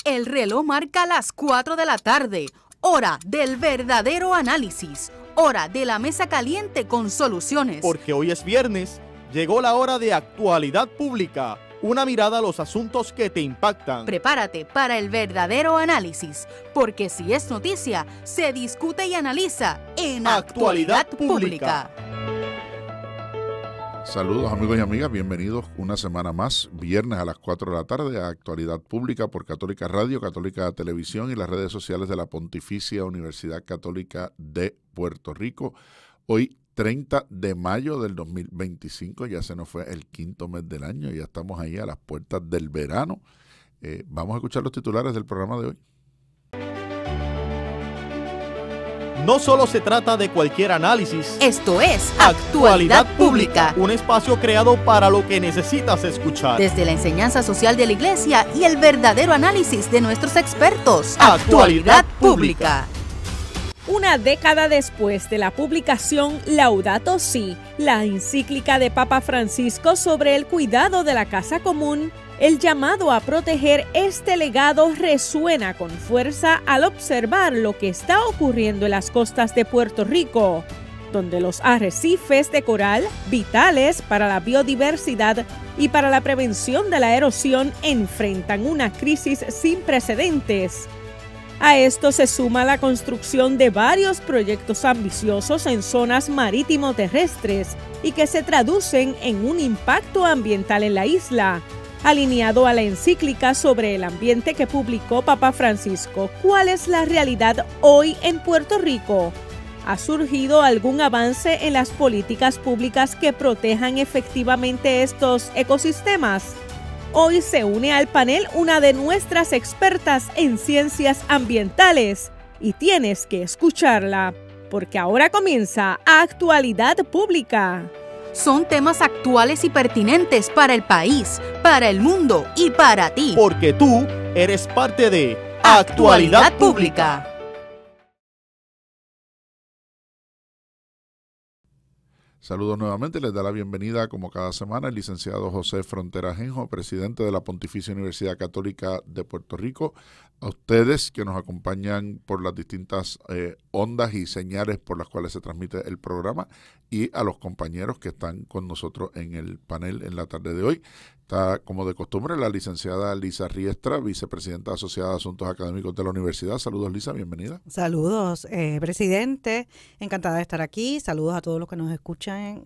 El reloj marca las 4 de la tarde, hora del verdadero análisis, hora de la mesa caliente con soluciones. Porque hoy es viernes, llegó la hora de Actualidad Pública, una mirada a los asuntos que te impactan. Prepárate para el verdadero análisis, porque si es noticia, se discute y analiza en Actualidad Pública. Saludos amigos y amigas, bienvenidos una semana más, viernes a las 4 de la tarde a Actualidad Pública por Católica Radio, Católica Televisión y las redes sociales de la Pontificia Universidad Católica de Puerto Rico. Hoy 30 de mayo del 2025, ya se nos fue el quinto mes del año, ya estamos ahí a las puertas del verano. Vamos a escuchar los titulares del programa de hoy. No solo se trata de cualquier análisis. Esto es Actualidad Pública, un espacio creado para lo que necesitas escuchar. Desde la enseñanza social de la Iglesia y el verdadero análisis de nuestros expertos. Actualidad Pública. Una década después de la publicación Laudato Si, la encíclica de Papa Francisco sobre el cuidado de la casa común, el llamado a proteger este legado resuena con fuerza al observar lo que está ocurriendo en las costas de Puerto Rico, donde los arrecifes de coral, vitales para la biodiversidad y para la prevención de la erosión, enfrentan una crisis sin precedentes. A esto se suma la construcción de varios proyectos ambiciosos en zonas marítimo-terrestres y que se traducen en un impacto ambiental en la isla. Alineado a la encíclica sobre el ambiente que publicó Papa Francisco, ¿cuál es la realidad hoy en Puerto Rico? ¿Ha surgido algún avance en las políticas públicas que protejan efectivamente estos ecosistemas? Hoy se une al panel una de nuestras expertas en ciencias ambientales y tienes que escucharla, porque ahora comienza Actualidad Pública. Son temas actuales y pertinentes para el país, para el mundo y para ti. Porque tú eres parte de Actualidad Pública. Saludos nuevamente, les da la bienvenida como cada semana el licenciado José Frontera Ajenjo, presidente de la Pontificia Universidad Católica de Puerto Rico. A ustedes que nos acompañan por las distintas ondas y señales por las cuales se transmite el programa y a los compañeros que están con nosotros en el panel en la tarde de hoy. Está, como de costumbre, la licenciada Lisa Riestra, vicepresidenta asociada de Asuntos Académicos de la Universidad. Saludos, Lisa, bienvenida. Saludos, presidente. Encantada de estar aquí. Saludos a todos los que nos escuchan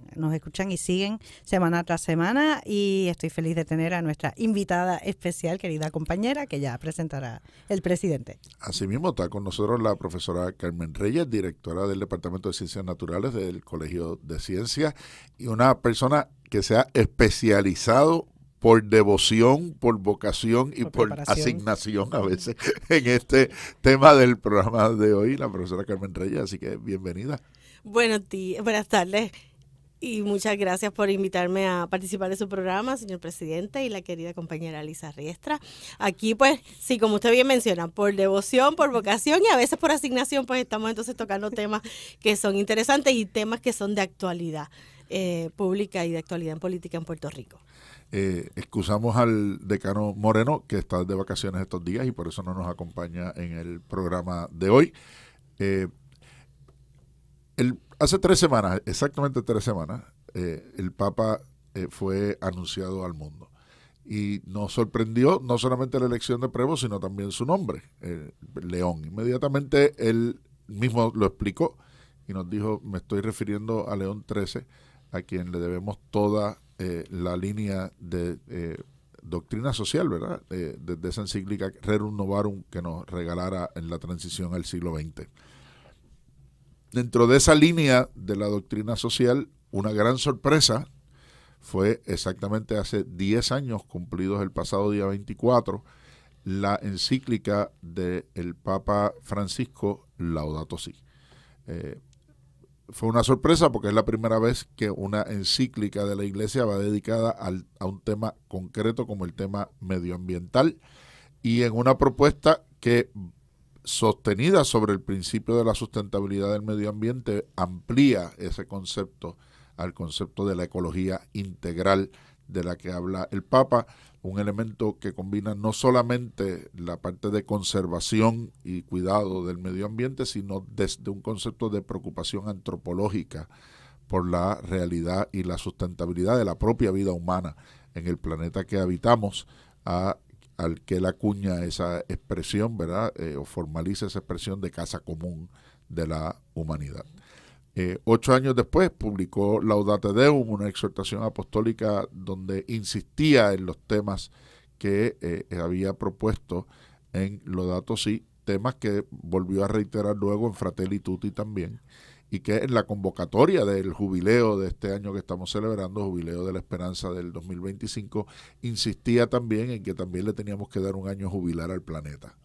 y siguen semana tras semana. Y estoy feliz de tener a nuestra invitada especial, querida compañera, que ya presentará el presidente. Asimismo, está con nosotros la profesora Carmen Reyes, directora del Departamento de Ciencias Naturales del Colegio de Ciencias, y una persona que se ha especializado por devoción, por vocación y por asignación a veces en este tema del programa de hoy, la profesora Carmen Reyes, así que bienvenida. Buenas tardes y muchas gracias por invitarme a participar de su programa, señor presidente, y la querida compañera Lisa Riestra. Aquí pues, sí, como usted bien menciona, por devoción, por vocación y a veces por asignación, pues estamos entonces tocando temas que son interesantes y temas que son de actualidad pública y de actualidad en política en Puerto Rico. Excusamos al decano Moreno, que está de vacaciones estos días y por eso no nos acompaña en el programa de hoy. Hace 3 semanas, exactamente 3 semanas, el Papa fue anunciado al mundo y nos sorprendió no solamente la elección de Prevo, sino también su nombre, León. Inmediatamente él mismo lo explicó y nos dijo: me estoy refiriendo a León XIII, a quien le debemos toda la línea de doctrina social, ¿verdad? De esa encíclica Rerum Novarum que nos regalara en la transición al siglo XX. Dentro de esa línea de la doctrina social, una gran sorpresa fue exactamente hace 10 años, cumplidos el pasado día 24, la encíclica del Papa Francisco Laudato Si. Fue una sorpresa porque es la primera vez que una encíclica de la Iglesia va dedicada a un tema concreto como el tema medioambiental, y en una propuesta que, sostenida sobre el principio de la sustentabilidad del medio ambiente, amplía ese concepto al concepto de la ecología integral de la que habla el Papa, un elemento que combina no solamente la parte de conservación y cuidado del medio ambiente, sino desde un concepto de preocupación antropológica por la realidad y la sustentabilidad de la propia vida humana en el planeta que habitamos, al que él acuña esa expresión, ¿verdad? O formaliza esa expresión de casa común de la humanidad. 8 años después publicó Laudate Deum, una exhortación apostólica donde insistía en los temas que había propuesto en Laudato Si, temas que volvió a reiterar luego en Fratelli Tutti también, y que en la convocatoria del jubileo de este año que estamos celebrando, Jubileo de la Esperanza del 2025, insistía también en que también le teníamos que dar un año jubilar al planeta.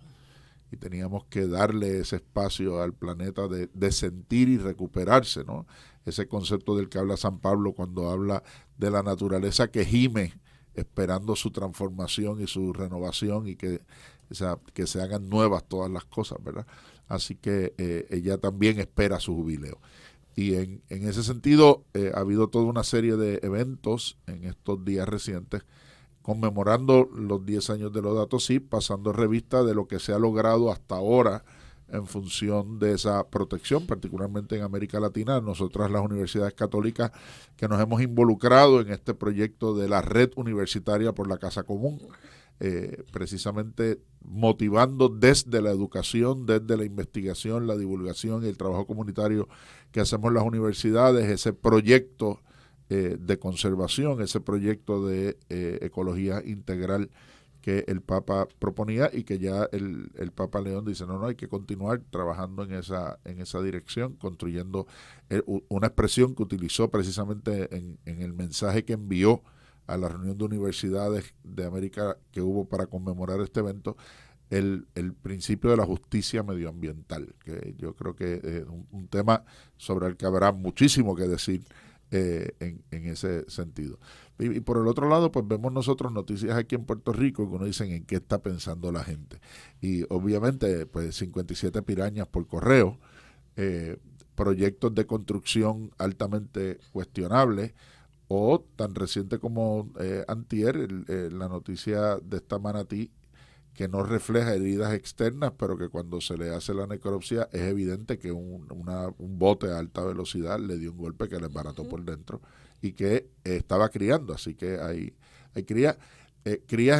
Y teníamos que darle ese espacio al planeta de sentir y recuperarse, ¿no? Ese concepto del que habla San Pablo cuando habla de la naturaleza que gime esperando su transformación y su renovación y que se hagan nuevas todas las cosas, ¿verdad? Así que ella también espera su jubileo. Y en ese sentido ha habido toda una serie de eventos en estos días recientes conmemorando los 10 años de Laudato Si, pasando revista de lo que se ha logrado hasta ahora en función de esa protección, particularmente en América Latina. Nosotras, las universidades católicas, que nos hemos involucrado en este proyecto de la Red Universitaria por la Casa Común, precisamente motivando desde la educación, desde la investigación, la divulgación y el trabajo comunitario que hacemos en las universidades, ese proyecto de conservación, ese proyecto de ecología integral que el Papa proponía y que ya el Papa León dice, no, hay que continuar trabajando en esa dirección, construyendo una expresión que utilizó precisamente en el mensaje que envió a la reunión de universidades de América que hubo para conmemorar este evento, el principio de la justicia medioambiental, que yo creo que es un tema sobre el que habrá muchísimo que decir en ese sentido. Y por el otro lado, pues vemos nosotros noticias aquí en Puerto Rico que uno dicen en qué está pensando la gente. Y obviamente, pues 57 pirañas por correo, proyectos de construcción altamente cuestionables, o tan reciente como antier, la noticia de esta manatí que no refleja heridas externas, pero que cuando se le hace la necropsia es evidente que un bote a alta velocidad le dio un golpe que le embarató por dentro y que estaba criando. Así que hay crías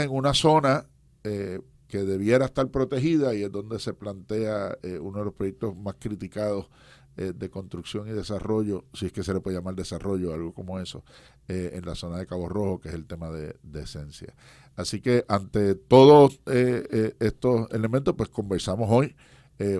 en una zona que debiera estar protegida, y es donde se plantea uno de los proyectos más criticados de construcción y desarrollo, si es que se le puede llamar desarrollo, algo como eso, en la zona de Cabo Rojo, que es el tema de esencia. Así que ante todos estos elementos, pues conversamos hoy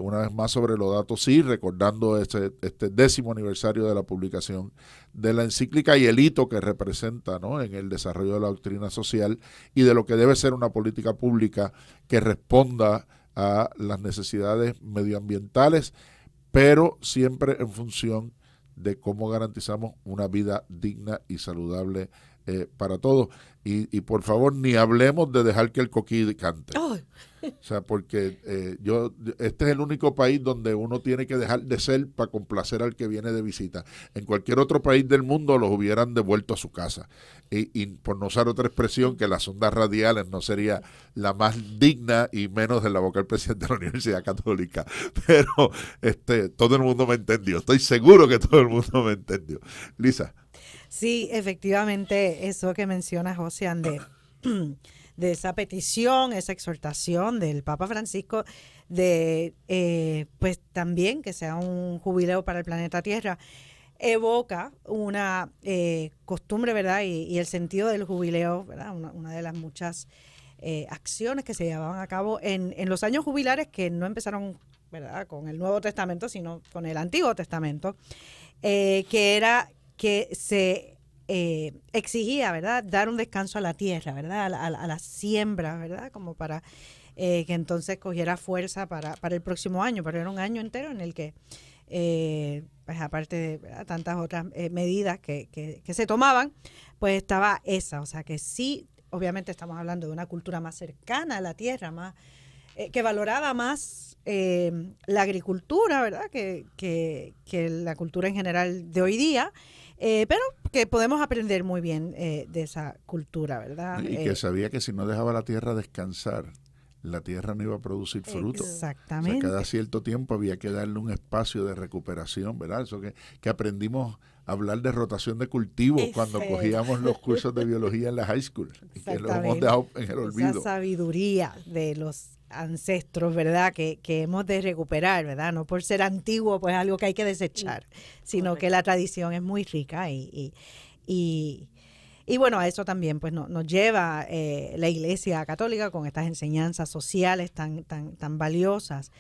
una vez más sobre Laudato Si, recordando este 10º aniversario de la publicación de la encíclica y el hito que representa, ¿no?, en el desarrollo de la doctrina social y de lo que debe ser una política pública que responda a las necesidades medioambientales, pero siempre en función de cómo garantizamos una vida digna y saludable para todos. Y por favor, ni hablemos de dejar que el coquí cante. Oh. O sea, porque este es el único país donde uno tiene que dejar de ser para complacer al que viene de visita. En cualquier otro país del mundo los hubieran devuelto a su casa. Y por no usar otra expresión, que las ondas radiales no sería la más digna y menos de la boca del presidente de la Universidad Católica. Pero todo el mundo me entendió. Estoy seguro que todo el mundo me entendió. Lisa. Sí, efectivamente, eso que mencionas, José, de esa petición, esa exhortación del Papa Francisco de, pues también que sea un jubileo para el planeta Tierra, evoca una costumbre, ¿verdad? Y el sentido del jubileo, ¿verdad? Una de las muchas acciones que se llevaban a cabo en los años jubilares, que no empezaron, ¿verdad?, con el Nuevo Testamento, sino con el Antiguo Testamento, que era que se exigía, ¿verdad?, dar un descanso a la tierra, ¿verdad?, a la siembra, ¿verdad?, como para que entonces cogiera fuerza para el próximo año, pero era un año entero en el que, pues aparte de, ¿verdad?, tantas otras medidas que se tomaban, pues estaba esa, o sea que sí, obviamente estamos hablando de una cultura más cercana a la tierra, más que valoraba más la agricultura, ¿verdad?, que la cultura en general de hoy día, pero que podemos aprender muy bien de esa cultura, ¿verdad? Y que sabía que si no dejaba la tierra descansar, la tierra no iba a producir fruto. Exactamente. O sea, cada cierto tiempo había que darle un espacio de recuperación, ¿verdad? Eso que aprendimos a hablar de rotación de cultivos cuando cogíamos los cursos de biología en la high school, y que lo hemos dejado en el olvido. Esa sabiduría de los ancestros, ¿verdad? Que hemos de recuperar, ¿verdad? No por ser antiguo, pues algo que hay que desechar, sino correcto, que la tradición es muy rica y bueno, a eso también pues nos lleva la Iglesia Católica con estas enseñanzas sociales tan valiosas.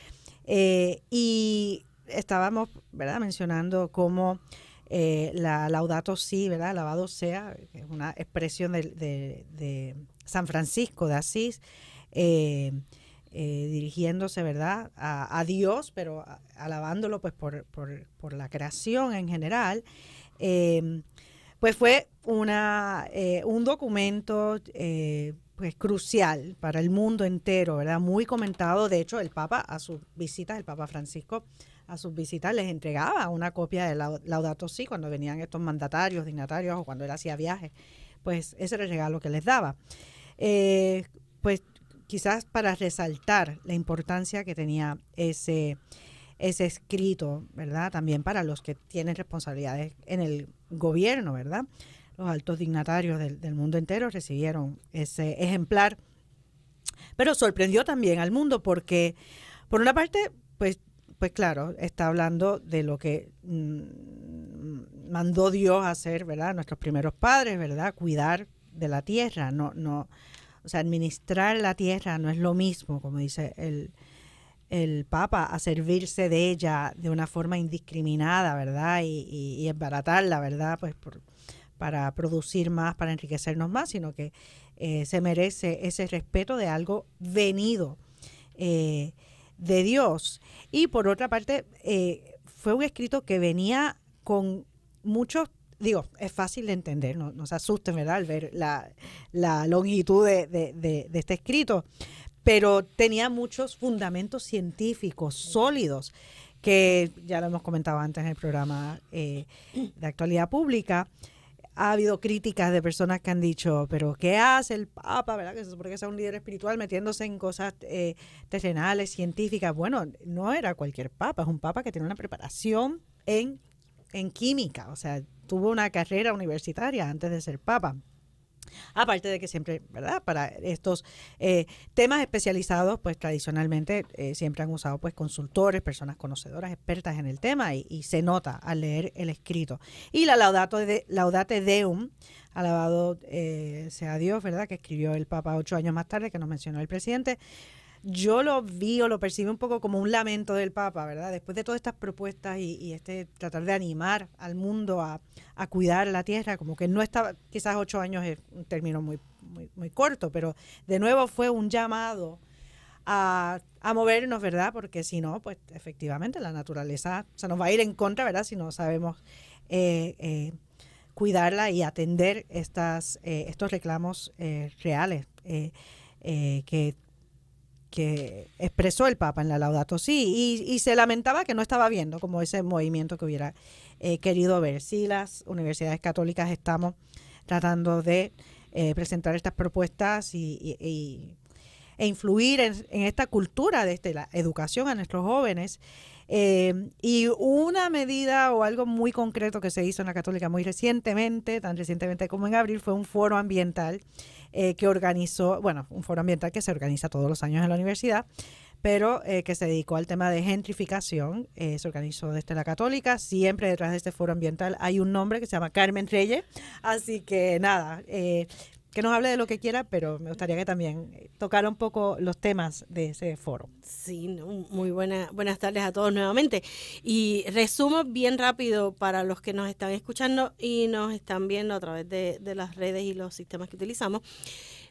Y estábamos, ¿verdad?, mencionando cómo la Laudato Si, ¿verdad?, alabado sea, que es una expresión de San Francisco de Asís, dirigiéndose, ¿verdad?, a Dios, pero alabándolo pues por la creación en general. Pues fue un documento pues crucial para el mundo entero, ¿verdad? Muy comentado. De hecho, el Papa a sus visitas, el Papa Francisco a sus visitas les entregaba una copia de Laudato Si cuando venían estos mandatarios, dignatarios o cuando él hacía viajes. Pues ese era el regalo que les daba. Pues quizás para resaltar la importancia que tenía ese escrito, ¿verdad? También para los que tienen responsabilidades en el gobierno, ¿verdad? Los altos dignatarios del mundo entero recibieron ese ejemplar, pero sorprendió también al mundo porque, por una parte, pues claro, está hablando de lo que mandó Dios a hacer, ¿verdad? Nuestros primeros padres, ¿verdad? Cuidar de la tierra, o sea, administrar la tierra no es lo mismo, como dice el Papa, a servirse de ella de una forma indiscriminada, ¿verdad? Y embaratarla, ¿verdad? Pues para producir más, para enriquecernos más, sino que se merece ese respeto de algo venido de Dios. Y por otra parte, fue un escrito que venía con muchos, digo, es fácil de entender, no se asusten, ¿verdad?, al ver la longitud de este escrito, pero tenía muchos fundamentos científicos sólidos, que ya lo hemos comentado antes en el programa de Actualidad Pública. Ha habido críticas de personas que han dicho, pero ¿qué hace el Papa, verdad? Que se supone que es un líder espiritual metiéndose en cosas terrenales, científicas. Bueno, no era cualquier Papa, es un Papa que tiene una preparación en química, o sea, tuvo una carrera universitaria antes de ser Papa. Aparte de que siempre, ¿verdad?, para estos temas especializados, pues tradicionalmente siempre han usado pues consultores, personas conocedoras, expertas en el tema, y se nota al leer el escrito. Y la Laudate Deum, alabado sea Dios, ¿verdad?, que escribió el Papa 8 años más tarde, que nos mencionó el presidente. Yo lo vi o lo percibí un poco como un lamento del Papa, ¿verdad? Después de todas estas propuestas y tratar de animar al mundo a cuidar la tierra, como que no estaba, quizás 8 años es un término muy, muy, muy corto, pero de nuevo fue un llamado a movernos, ¿verdad? Porque si no, pues efectivamente la naturaleza se nos va a ir en contra, ¿verdad? Si no sabemos cuidarla y atender estos reclamos reales que expresó el Papa en la Laudato Si, y se lamentaba que no estaba viendo como ese movimiento que hubiera querido ver. Sí, las universidades católicas estamos tratando de presentar estas propuestas e influir en esta cultura de la educación a nuestros jóvenes. Y una medida o algo muy concreto que se hizo en la Católica muy recientemente, tan recientemente como en abril, fue un foro ambiental que organizó, un foro ambiental que se organiza todos los años en la universidad, pero que se dedicó al tema de gentrificación. Se organizó desde la Católica. Siempre detrás de este foro ambiental hay un nombre que se llama Carmen Reyes. Así que nada, que nos hable de lo que quiera, pero me gustaría que también tocara un poco los temas de ese foro. Sí, muy buenas tardes a todos nuevamente. Y resumo bien rápido para los que nos están escuchando y nos están viendo a través de las redes y los sistemas que utilizamos,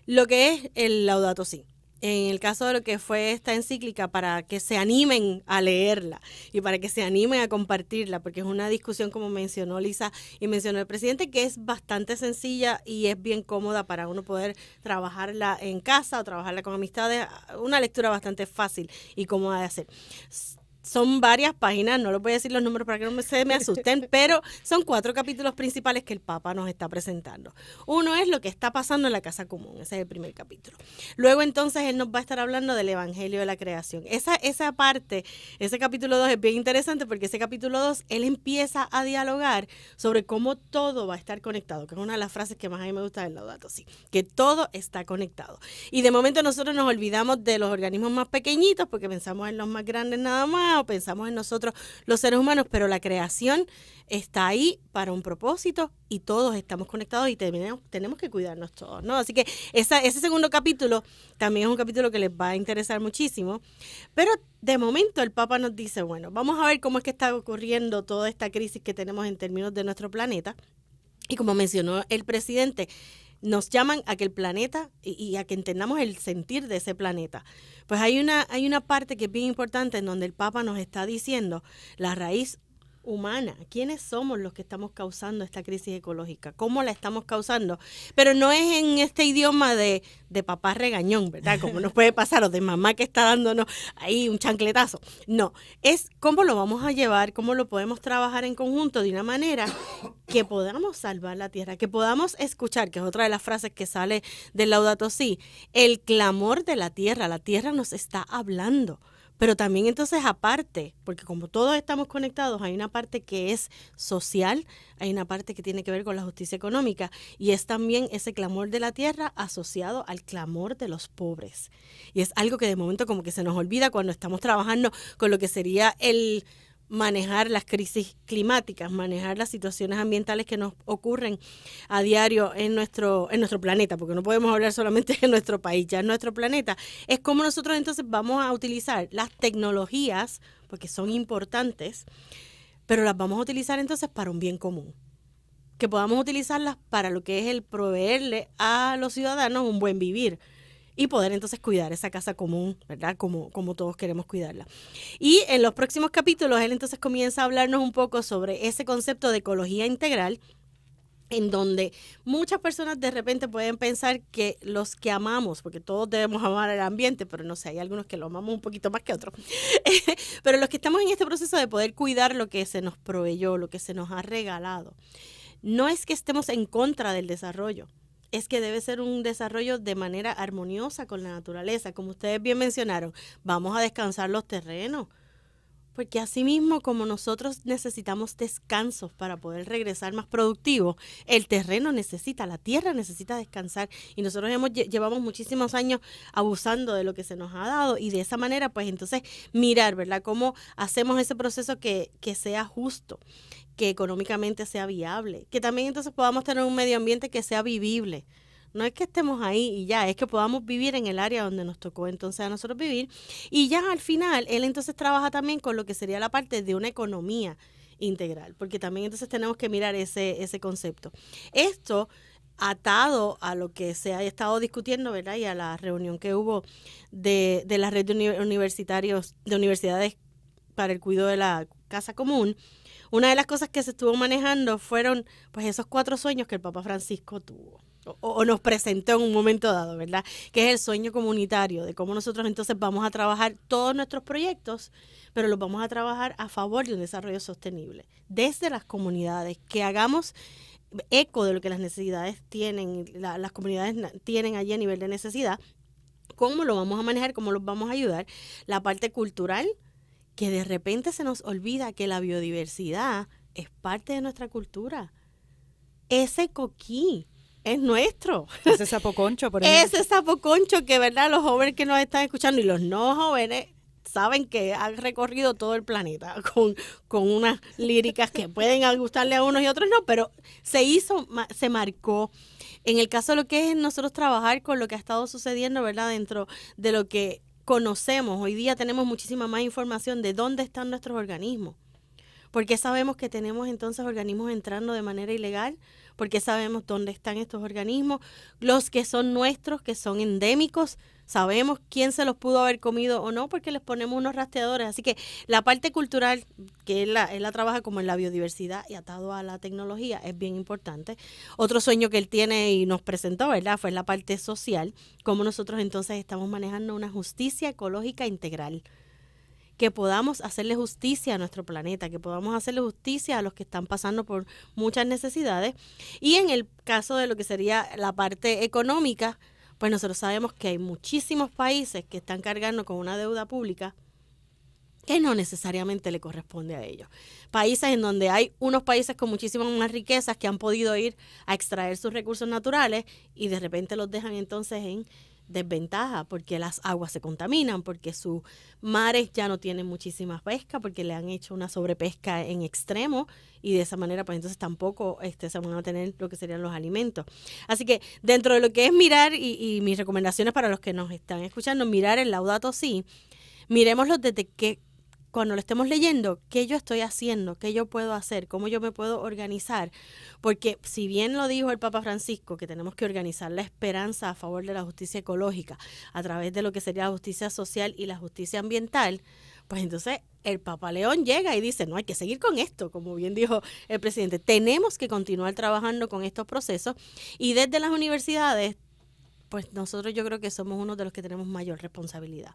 lo que es el Laudato Si. En el caso de lo que fue esta encíclica, para que se animen a leerla y para que se animen a compartirla, porque es una discusión, como mencionó Lisa y mencionó el presidente, que es bastante sencilla y es bien cómoda para uno poder trabajarla en casa o trabajarla con amistades. Una lectura bastante fácil y cómoda de hacer. son varias páginas, no les voy a decir los números para que no se me asusten, pero son 4 capítulos principales que el Papa nos está presentando. Uno es lo que está pasando en la casa común, ese es el primer capítulo. Luego entonces él nos va a estar hablando del Evangelio de la Creación. Esa parte, ese capítulo 2 es bien interesante porque ese capítulo 2 él empieza a dialogar sobre cómo todo va a estar conectado, que es una de las frases que más a mí me gusta del Laudato Si, que todo está conectado. Y de momento nosotros nos olvidamos de los organismos más pequeñitos porque pensamos en los más grandes nada más, o pensamos en nosotros los seres humanos, pero la creación está ahí para un propósito y todos estamos conectados y tenemos que cuidarnos todos, ¿no? Así que ese segundo capítulo también es un capítulo que les va a interesar muchísimo, pero de momento el Papa nos dice, bueno, vamos a ver cómo es que está ocurriendo toda esta crisis que tenemos en términos de nuestro planeta y como mencionó el presidente, nos llaman a que el planeta y a que entendamos el sentir de ese planeta. Pues hay una parte que es bien importante en donde el Papa nos está diciendo la raíz humana, quiénes somos los que estamos causando esta crisis ecológica, cómo la estamos causando, pero no es en este idioma de papá regañón, ¿verdad? Como nos puede pasar, o de mamá que está dándonos ahí un chancletazo. No, es cómo lo vamos a llevar, cómo lo podemos trabajar en conjunto de una manera que podamos salvar la tierra, que podamos escuchar, que es otra de las frases que sale del Laudato Si, el clamor de la tierra nos está hablando. Pero también entonces aparte, porque como todos estamos conectados, hay una parte que es social, hay una parte que tiene que ver con la justicia económica y es también ese clamor de la tierra asociado al clamor de los pobres. Y es algo que de momento como que se nos olvida cuando estamos trabajando con lo que sería el manejar las crisis climáticas, manejar las situaciones ambientales que nos ocurren a diario en nuestro planeta, porque no podemos hablar solamente de nuestro país, ya en nuestro planeta, es cómo nosotros entonces vamos a utilizar las tecnologías, porque son importantes, pero las vamos a utilizar entonces para un bien común, que podamos utilizarlas para lo que es el proveerle a los ciudadanos un buen vivir, y poder entonces cuidar esa casa común, ¿verdad? Como todos queremos cuidarla. Y en los próximos capítulos, él entonces comienza a hablarnos un poco sobre ese concepto de ecología integral, en donde muchas personas de repente pueden pensar que los que amamos, porque todos debemos amar el ambiente, pero no sé, hay algunos que lo amamos un poquito más que otros, pero los que estamos en este proceso de poder cuidar lo que se nos proveyó, lo que se nos ha regalado, no es que estemos en contra del desarrollo, es que debe ser un desarrollo de manera armoniosa con la naturaleza. Como ustedes bien mencionaron, vamos a descansar los terrenos, porque así mismo como nosotros necesitamos descansos para poder regresar más productivos, el terreno necesita, la tierra necesita descansar y nosotros llevamos muchísimos años abusando de lo que se nos ha dado y de esa manera pues entonces mirar, ¿verdad? Cómo hacemos ese proceso que sea justo, que económicamente sea viable, que también entonces podamos tener un medio ambiente que sea vivible. No es que estemos ahí y ya, es que podamos vivir en el área donde nos tocó entonces a nosotros vivir. Y ya al final, él entonces trabaja también con lo que sería la parte de una economía integral, porque también entonces tenemos que mirar ese concepto. Esto atado a lo que se ha estado discutiendo, ¿verdad? Y a la reunión que hubo de la red de universidades para el cuidado de la casa común. Una de las cosas que se estuvo manejando fueron pues esos 4 sueños que el Papa Francisco tuvo o nos presentó en un momento dado, ¿verdad? Que es el sueño comunitario, de cómo nosotros entonces vamos a trabajar todos nuestros proyectos, pero los vamos a trabajar a favor de un desarrollo sostenible desde las comunidades, que hagamos eco de lo que las necesidades tienen, las comunidades tienen allí a nivel de necesidad, cómo lo vamos a manejar, cómo los vamos a ayudar, la parte cultural, que de repente se nos olvida que la biodiversidad es parte de nuestra cultura. Ese coquí es nuestro. Ese sapoconcho, por ejemplo. Ese sapoconcho que, ¿verdad? Los jóvenes que nos están escuchando y los no jóvenes saben que han recorrido todo el planeta con unas líricas que pueden gustarle a unos y a otros no, pero se marcó. En el caso de lo que es nosotros trabajar con lo que ha estado sucediendo, ¿verdad? Dentro de lo que conocemos, hoy día tenemos muchísima más información de dónde están nuestros organismos. ¿Por qué sabemos que tenemos entonces organismos entrando de manera ilegal? ¿Por qué sabemos dónde están estos organismos? Los que son nuestros, que son endémicos, sabemos quién se los pudo haber comido o no, porque les ponemos unos rastreadores. Así que la parte cultural, que él la trabaja como en la biodiversidad y atado a la tecnología, es bien importante. Otro sueño que él tiene y nos presentó, ¿verdad?, fue la parte social, cómo nosotros entonces estamos manejando una justicia ecológica integral, que podamos hacerle justicia a nuestro planeta, que podamos hacerle justicia a los que están pasando por muchas necesidades. Y en el caso de lo que sería la parte económica, pues nosotros sabemos que hay muchísimos países que están cargando con una deuda pública que no necesariamente le corresponde a ellos. Países en donde hay unos países con muchísimas más riquezas que han podido ir a extraer sus recursos naturales y de repente los dejan entonces en desventaja porque las aguas se contaminan, porque sus mares ya no tienen muchísima pesca, porque le han hecho una sobrepesca en extremo y de esa manera pues entonces tampoco se van a tener lo que serían los alimentos. Así que dentro de lo que es mirar y mis recomendaciones para los que nos están escuchando, mirar el Laudato Si, miremoslo desde que cuando lo estemos leyendo, qué yo estoy haciendo, qué yo puedo hacer, cómo yo me puedo organizar, porque si bien lo dijo el Papa Francisco, que tenemos que organizar la esperanza a favor de la justicia ecológica a través de lo que sería la justicia social y la justicia ambiental, pues entonces el Papa León llega y dice, no, hay que seguir con esto, como bien dijo el presidente, tenemos que continuar trabajando con estos procesos y desde las universidades, pues nosotros yo creo que somos uno de los que tenemos mayor responsabilidad.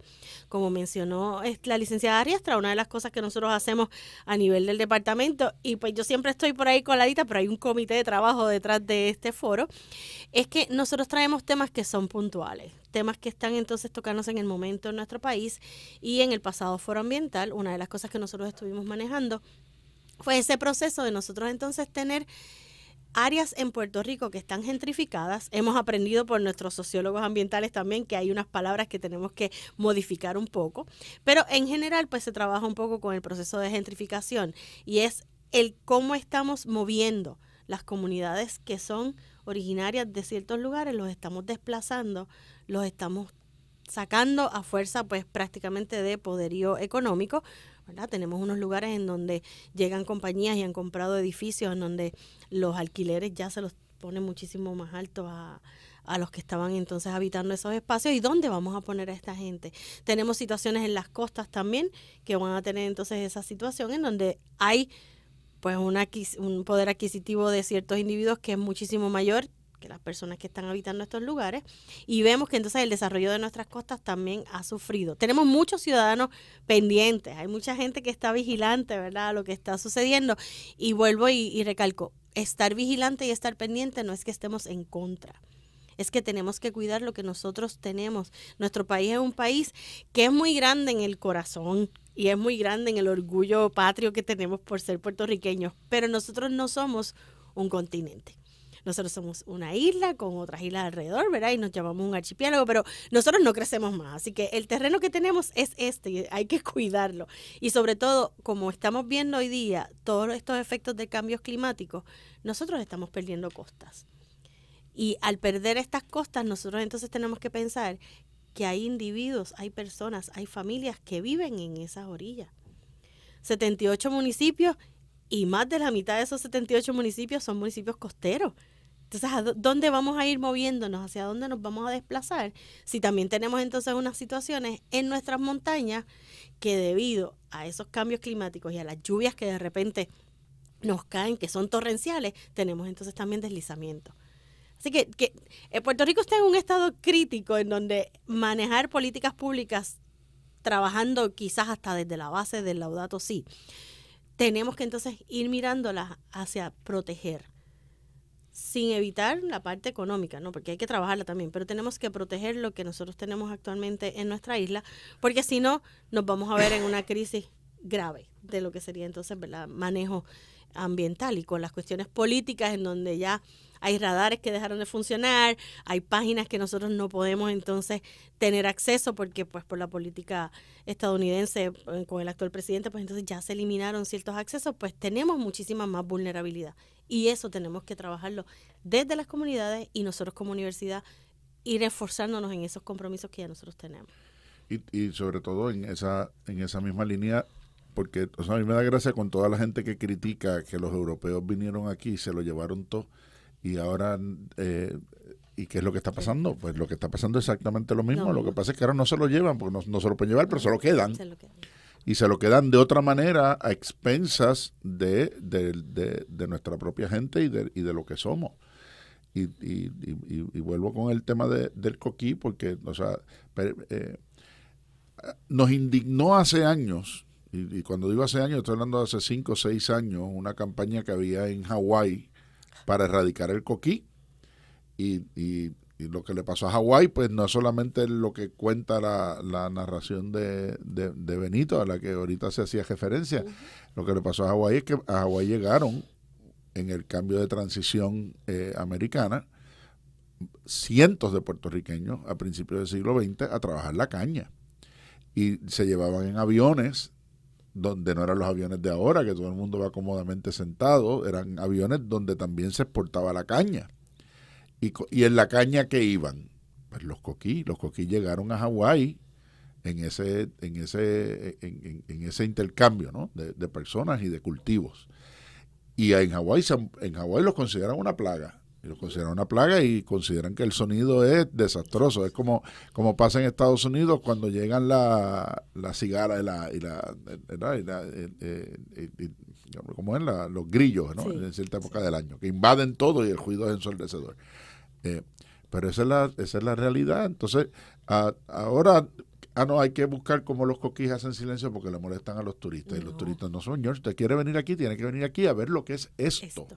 Como mencionó la licenciada Riestra, una de las cosas que nosotros hacemos a nivel del departamento, y pues yo siempre estoy por ahí coladita, pero hay un comité de trabajo detrás de este foro, es que nosotros traemos temas que son puntuales, temas que están entonces tocándose en el momento en nuestro país, y en el pasado foro ambiental, una de las cosas que nosotros estuvimos manejando fue ese proceso de nosotros entonces tener áreas en Puerto Rico que están gentrificadas. Hemos aprendido por nuestros sociólogos ambientales también que hay unas palabras que tenemos que modificar un poco, pero en general pues se trabaja un poco con el proceso de gentrificación y es el cómo estamos moviendo las comunidades que son originarias de ciertos lugares, los estamos desplazando, los estamos sacando a fuerza pues prácticamente de poderío económico, ¿verdad? Tenemos unos lugares en donde llegan compañías y han comprado edificios en donde los alquileres ya se los ponen muchísimo más altos a los que estaban entonces habitando esos espacios. ¿Y dónde vamos a poner a esta gente? Tenemos situaciones en las costas también que van a tener entonces esa situación en donde hay pues un poder adquisitivo de ciertos individuos que es muchísimo mayor que las personas que están habitando estos lugares, y vemos que entonces el desarrollo de nuestras costas también ha sufrido. Tenemos muchos ciudadanos pendientes, hay mucha gente que está vigilante, ¿verdad?, a lo que está sucediendo, y vuelvo y recalco, estar vigilante y estar pendiente no es que estemos en contra, es que tenemos que cuidar lo que nosotros tenemos. Nuestro país es un país que es muy grande en el corazón y es muy grande en el orgullo patrio que tenemos por ser puertorriqueños, pero nosotros no somos un continente. Nosotros somos una isla con otras islas alrededor, ¿verdad? Y nos llamamos un archipiélago, pero nosotros no crecemos más. Así que el terreno que tenemos es y hay que cuidarlo. Y sobre todo, como estamos viendo hoy día, todos estos efectos de cambios climáticos, nosotros estamos perdiendo costas. Y al perder estas costas, nosotros entonces tenemos que pensar que hay individuos, hay personas, hay familias que viven en esas orillas. 78 municipios y más de la mitad de esos 78 municipios son municipios costeros. Entonces, ¿a dónde vamos a ir moviéndonos? ¿Hacia dónde nos vamos a desplazar? Si también tenemos entonces unas situaciones en nuestras montañas que debido a esos cambios climáticos y a las lluvias que de repente nos caen, que son torrenciales, tenemos entonces también deslizamientos. Así que Puerto Rico está en un estado crítico en donde manejar políticas públicas, trabajando quizás hasta desde la base del Laudato Si, tenemos que entonces ir mirándolas hacia proteger, sin evitar la parte económica, ¿no? Porque hay que trabajarla también, pero tenemos que proteger lo que nosotros tenemos actualmente en nuestra isla, porque si no, nos vamos a ver en una crisis grave de lo que sería entonces, ¿verdad?, manejo ambiental, y con las cuestiones políticas en donde ya hay radares que dejaron de funcionar, hay páginas que nosotros no podemos entonces tener acceso porque pues por la política estadounidense con el actual presidente, pues entonces ya se eliminaron ciertos accesos, pues tenemos muchísima más vulnerabilidad, y eso tenemos que trabajarlo desde las comunidades y nosotros como universidad ir esforzándonos en esos compromisos que ya nosotros tenemos. Y sobre todo en esa misma línea, porque o sea, a mí me da gracia con toda la gente que critica que los europeos vinieron aquí y se lo llevaron todo, y ahora, ¿y qué es lo que está pasando? Pues lo que está pasando es exactamente lo mismo. Lo que pasa es que ahora no se lo llevan, porque no se lo pueden llevar, pero se lo quedan. Y se lo quedan de otra manera a expensas de nuestra propia gente y de lo que somos. Y vuelvo con el tema del coquí, porque, o sea, nos indignó hace años, y cuando digo hace años, estoy hablando de hace 5 o 6 años, una campaña que había en Hawái para erradicar el coquí. Y lo que le pasó a Hawái, pues no es solamente lo que cuenta la narración de Benito, a la que ahorita se hacía referencia. Lo que le pasó a Hawái es que a Hawái llegaron, en el cambio de transición americana, cientos de puertorriqueños a principios del siglo XX a trabajar la caña. Y se llevaban en aviones, donde no eran los aviones de ahora, que todo el mundo va cómodamente sentado, eran aviones donde también se exportaba la caña. Y en la caña que iban, pues los coquí llegaron a Hawái en ese intercambio, ¿no? de personas y de cultivos. Y en Hawái los consideran una plaga. Y los consideran una plaga y consideran que el sonido es desastroso. Es como pasa en Estados Unidos cuando llegan la cigala como es los grillos, ¿no? Sí, en cierta época del año, que invaden todo y el ruido es ensordecedor. Pero esa es la realidad. Entonces, ahora no, hay que buscar cómo los coquís hacen silencio porque le molestan a los turistas. No. Y los turistas, no, señor, usted quiere venir aquí, tiene que venir aquí a ver lo que es esto.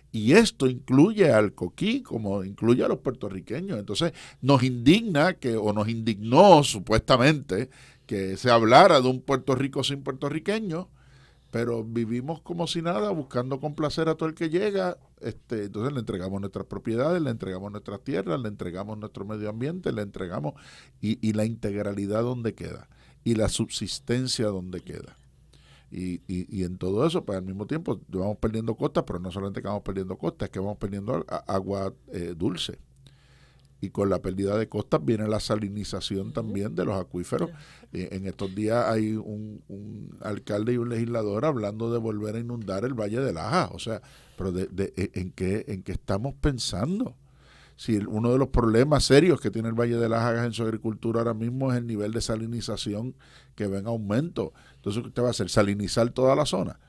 Y esto incluye al coquí como incluye a los puertorriqueños. Entonces, nos indignó supuestamente que se hablara de un Puerto Rico sin puertorriqueños, pero vivimos como si nada, buscando complacer a todo el que llega. Entonces le entregamos nuestras propiedades, le entregamos nuestras tierras, le entregamos nuestro medio ambiente, le entregamos y la integralidad donde queda y la subsistencia donde queda. Y en todo eso, pues al mismo tiempo vamos perdiendo costas, pero no solamente que vamos perdiendo costas, es que vamos perdiendo agua dulce. Y con la pérdida de costas viene la salinización también de los acuíferos. En estos días hay un alcalde y un legislador hablando de volver a inundar el Valle de Laja. O sea, pero ¿en qué estamos pensando? Si uno de los problemas serios que tiene el Valle de Laja en su agricultura ahora mismo es el nivel de salinización que va en aumento. Entonces, ¿qué usted va a hacer? ¿Salinizar toda la zona?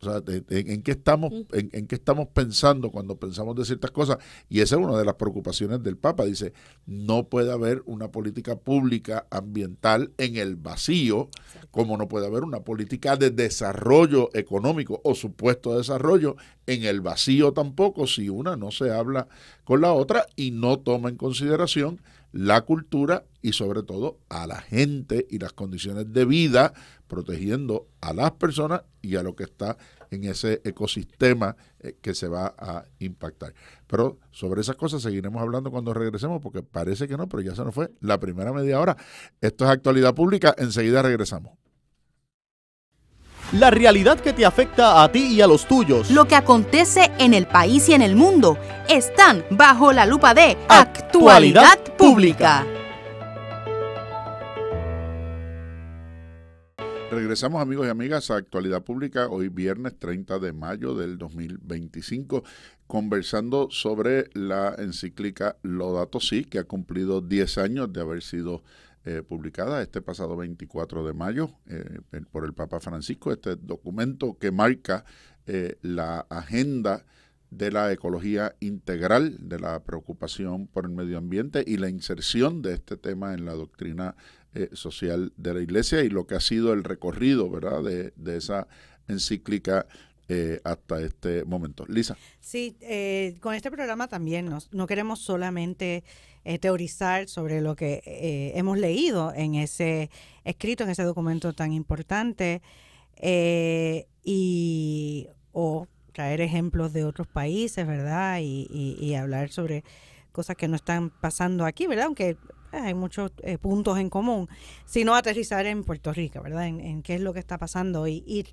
O sea, ¿en qué estamos pensando cuando pensamos de ciertas cosas? Y esa es una de las preocupaciones del Papa. Dice, no puede haber una política pública ambiental en el vacío, como no puede haber una política de desarrollo económico o supuesto desarrollo en el vacío tampoco, si una no se habla con la otra y no toma en consideración la cultura y sobre todo a la gente y las condiciones de vida, protegiendo a las personas y a lo que está en ese ecosistema que se va a impactar. Pero sobre esas cosas seguiremos hablando cuando regresemos, porque parece que no, pero ya se nos fue la primera media hora. Esto es Actualidad Pública, enseguida regresamos. La realidad que te afecta a ti y a los tuyos. Lo que acontece en el país y en el mundo están bajo la lupa de Actualidad Pública. Regresamos, amigos y amigas, a Actualidad Pública, hoy viernes 30 de mayo del 2025, conversando sobre la encíclica Laudato Si, que ha cumplido 10 años de haber sido publicada este pasado 24 de mayo por el Papa Francisco, este documento que marca la agenda de la ecología integral, de la preocupación por el medio ambiente y la inserción de este tema en la doctrina social de la Iglesia y lo que ha sido el recorrido, ¿verdad?, de esa encíclica hasta este momento. Lisa. Sí, con este programa también no queremos solamente teorizar sobre lo que hemos leído en ese escrito, en ese documento tan importante, o traer ejemplos de otros países, ¿verdad? Y hablar sobre cosas que no están pasando aquí, ¿verdad? Aunque hay muchos puntos en común, sino aterrizar en Puerto Rico, ¿verdad? En qué es lo que está pasando. Y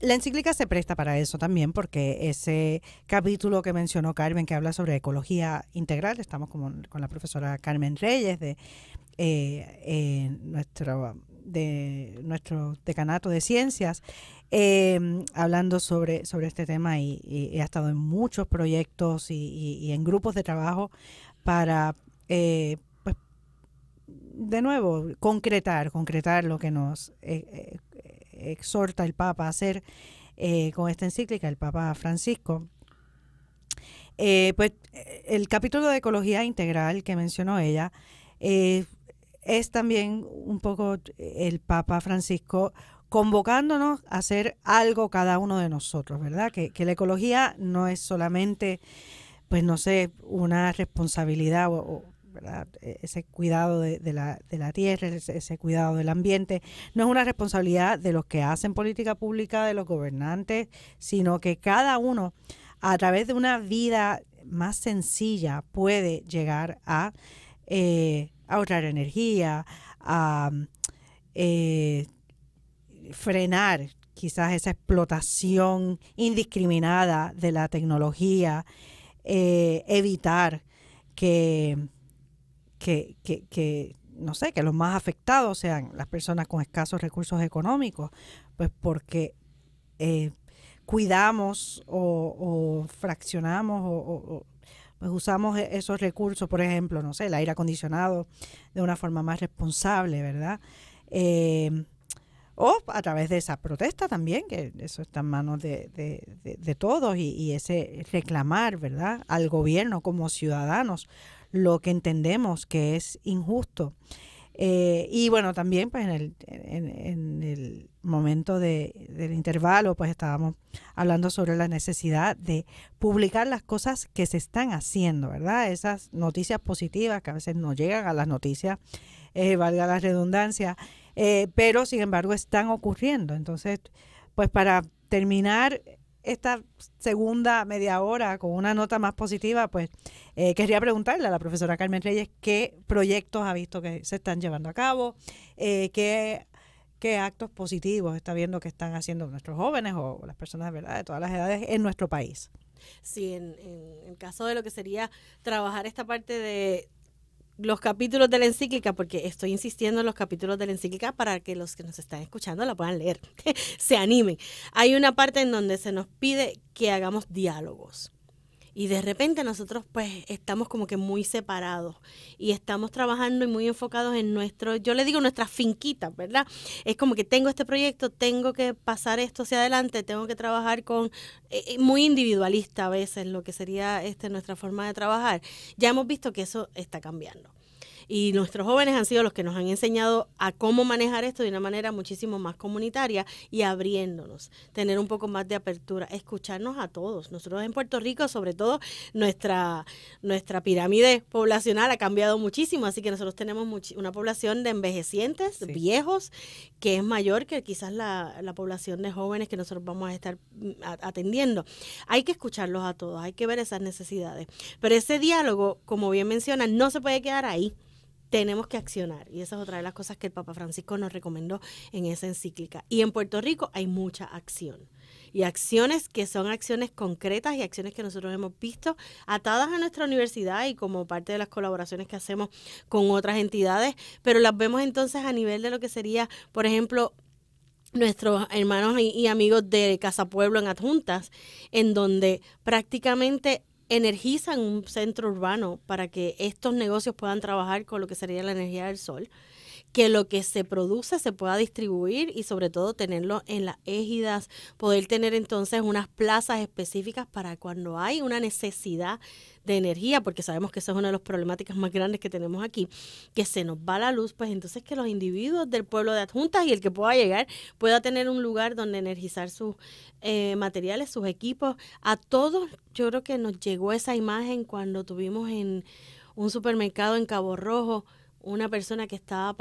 la encíclica se presta para eso también, porque ese capítulo que mencionó Carmen, que habla sobre ecología integral, estamos con la profesora Carmen Reyes de nuestro decanato de ciencias, hablando sobre este tema y ha estado en muchos proyectos y en grupos de trabajo para pues, de nuevo concretar lo que nos exhorta el Papa a hacer con esta encíclica, el Papa Francisco. Pues el capítulo de ecología integral que mencionó ella es es también un poco el Papa Francisco convocándonos a hacer algo cada uno de nosotros, ¿verdad? Que la ecología no es solamente, pues no sé, una responsabilidad ¿verdad? Ese cuidado de la tierra, ese cuidado del ambiente, no es una responsabilidad de los que hacen política pública, de los gobernantes, sino que cada uno, a través de una vida más sencilla, puede llegar a ahorrar energía, a frenar quizás esa explotación indiscriminada de la tecnología, evitar que no sé, que los más afectados sean las personas con escasos recursos económicos, pues porque cuidamos o fraccionamos o pues usamos esos recursos, por ejemplo, no sé, el aire acondicionado de una forma más responsable, ¿verdad? O a través de esa protesta también, que eso está en manos de todos, y ese reclamar, ¿verdad?, al gobierno como ciudadanos lo que entendemos que es injusto. Y bueno, también pues en el momento del intervalo pues estábamos hablando sobre la necesidad de publicar las cosas que se están haciendo, ¿verdad? Esas noticias positivas que a veces no llegan a las noticias, valga la redundancia, pero sin embargo están ocurriendo. Entonces, pues para terminar esta segunda media hora con una nota más positiva, pues querría preguntarle a la profesora Carmen Reyes qué proyectos ha visto que se están llevando a cabo, qué actos positivos está viendo que están haciendo nuestros jóvenes o las personas, ¿verdad?, de todas las edades en nuestro país. Sí, en el caso de lo que sería trabajar esta parte de los capítulos de la encíclica, porque estoy insistiendo en los capítulos de la encíclica para que los que nos están escuchando la puedan leer, se animen. Hay una parte en donde se nos pide que hagamos diálogos. Y de repente nosotros pues estamos como que muy separados y estamos trabajando y muy enfocados en yo le digo nuestras finquitas, ¿verdad? Es como que tengo este proyecto, tengo que pasar esto hacia adelante, tengo que trabajar con, muy individualista a veces lo que sería nuestra forma de trabajar. Ya hemos visto que eso está cambiando. Y nuestros jóvenes han sido los que nos han enseñado a cómo manejar esto de una manera muchísimo más comunitaria y abriéndonos, tener un poco más de apertura, escucharnos a todos. Nosotros en Puerto Rico, sobre todo, nuestra pirámide poblacional ha cambiado muchísimo, así que nosotros tenemos una población de envejecientes, sí, viejos, que es mayor que quizás la población de jóvenes que nosotros vamos a estar atendiendo. Hay que escucharlos a todos, hay que ver esas necesidades. Pero ese diálogo, como bien mencionan, no se puede quedar ahí. Tenemos que accionar, y esa es otra de las cosas que el Papa Francisco nos recomendó en esa encíclica. Y en Puerto Rico hay mucha acción, y acciones que son acciones concretas y acciones que nosotros hemos visto atadas a nuestra universidad y como parte de las colaboraciones que hacemos con otras entidades, pero las vemos entonces a nivel de lo que sería, por ejemplo, nuestros hermanos y amigos de Casa Pueblo en Adjuntas, en donde prácticamente energizan un centro urbano para que estos negocios puedan trabajar con lo que sería la energía del sol, que lo que se produce se pueda distribuir y sobre todo tenerlo en las égidas, poder tener entonces unas plazas específicas para cuando hay una necesidad de energía, porque sabemos que eso es una de las problemáticas más grandes que tenemos aquí, que se nos va la luz, pues entonces que los individuos del pueblo de Adjuntas y el que pueda llegar pueda tener un lugar donde energizar sus materiales, sus equipos. A todos yo creo que nos llegó esa imagen cuando tuvimos en un supermercado en Cabo Rojo una persona que estaba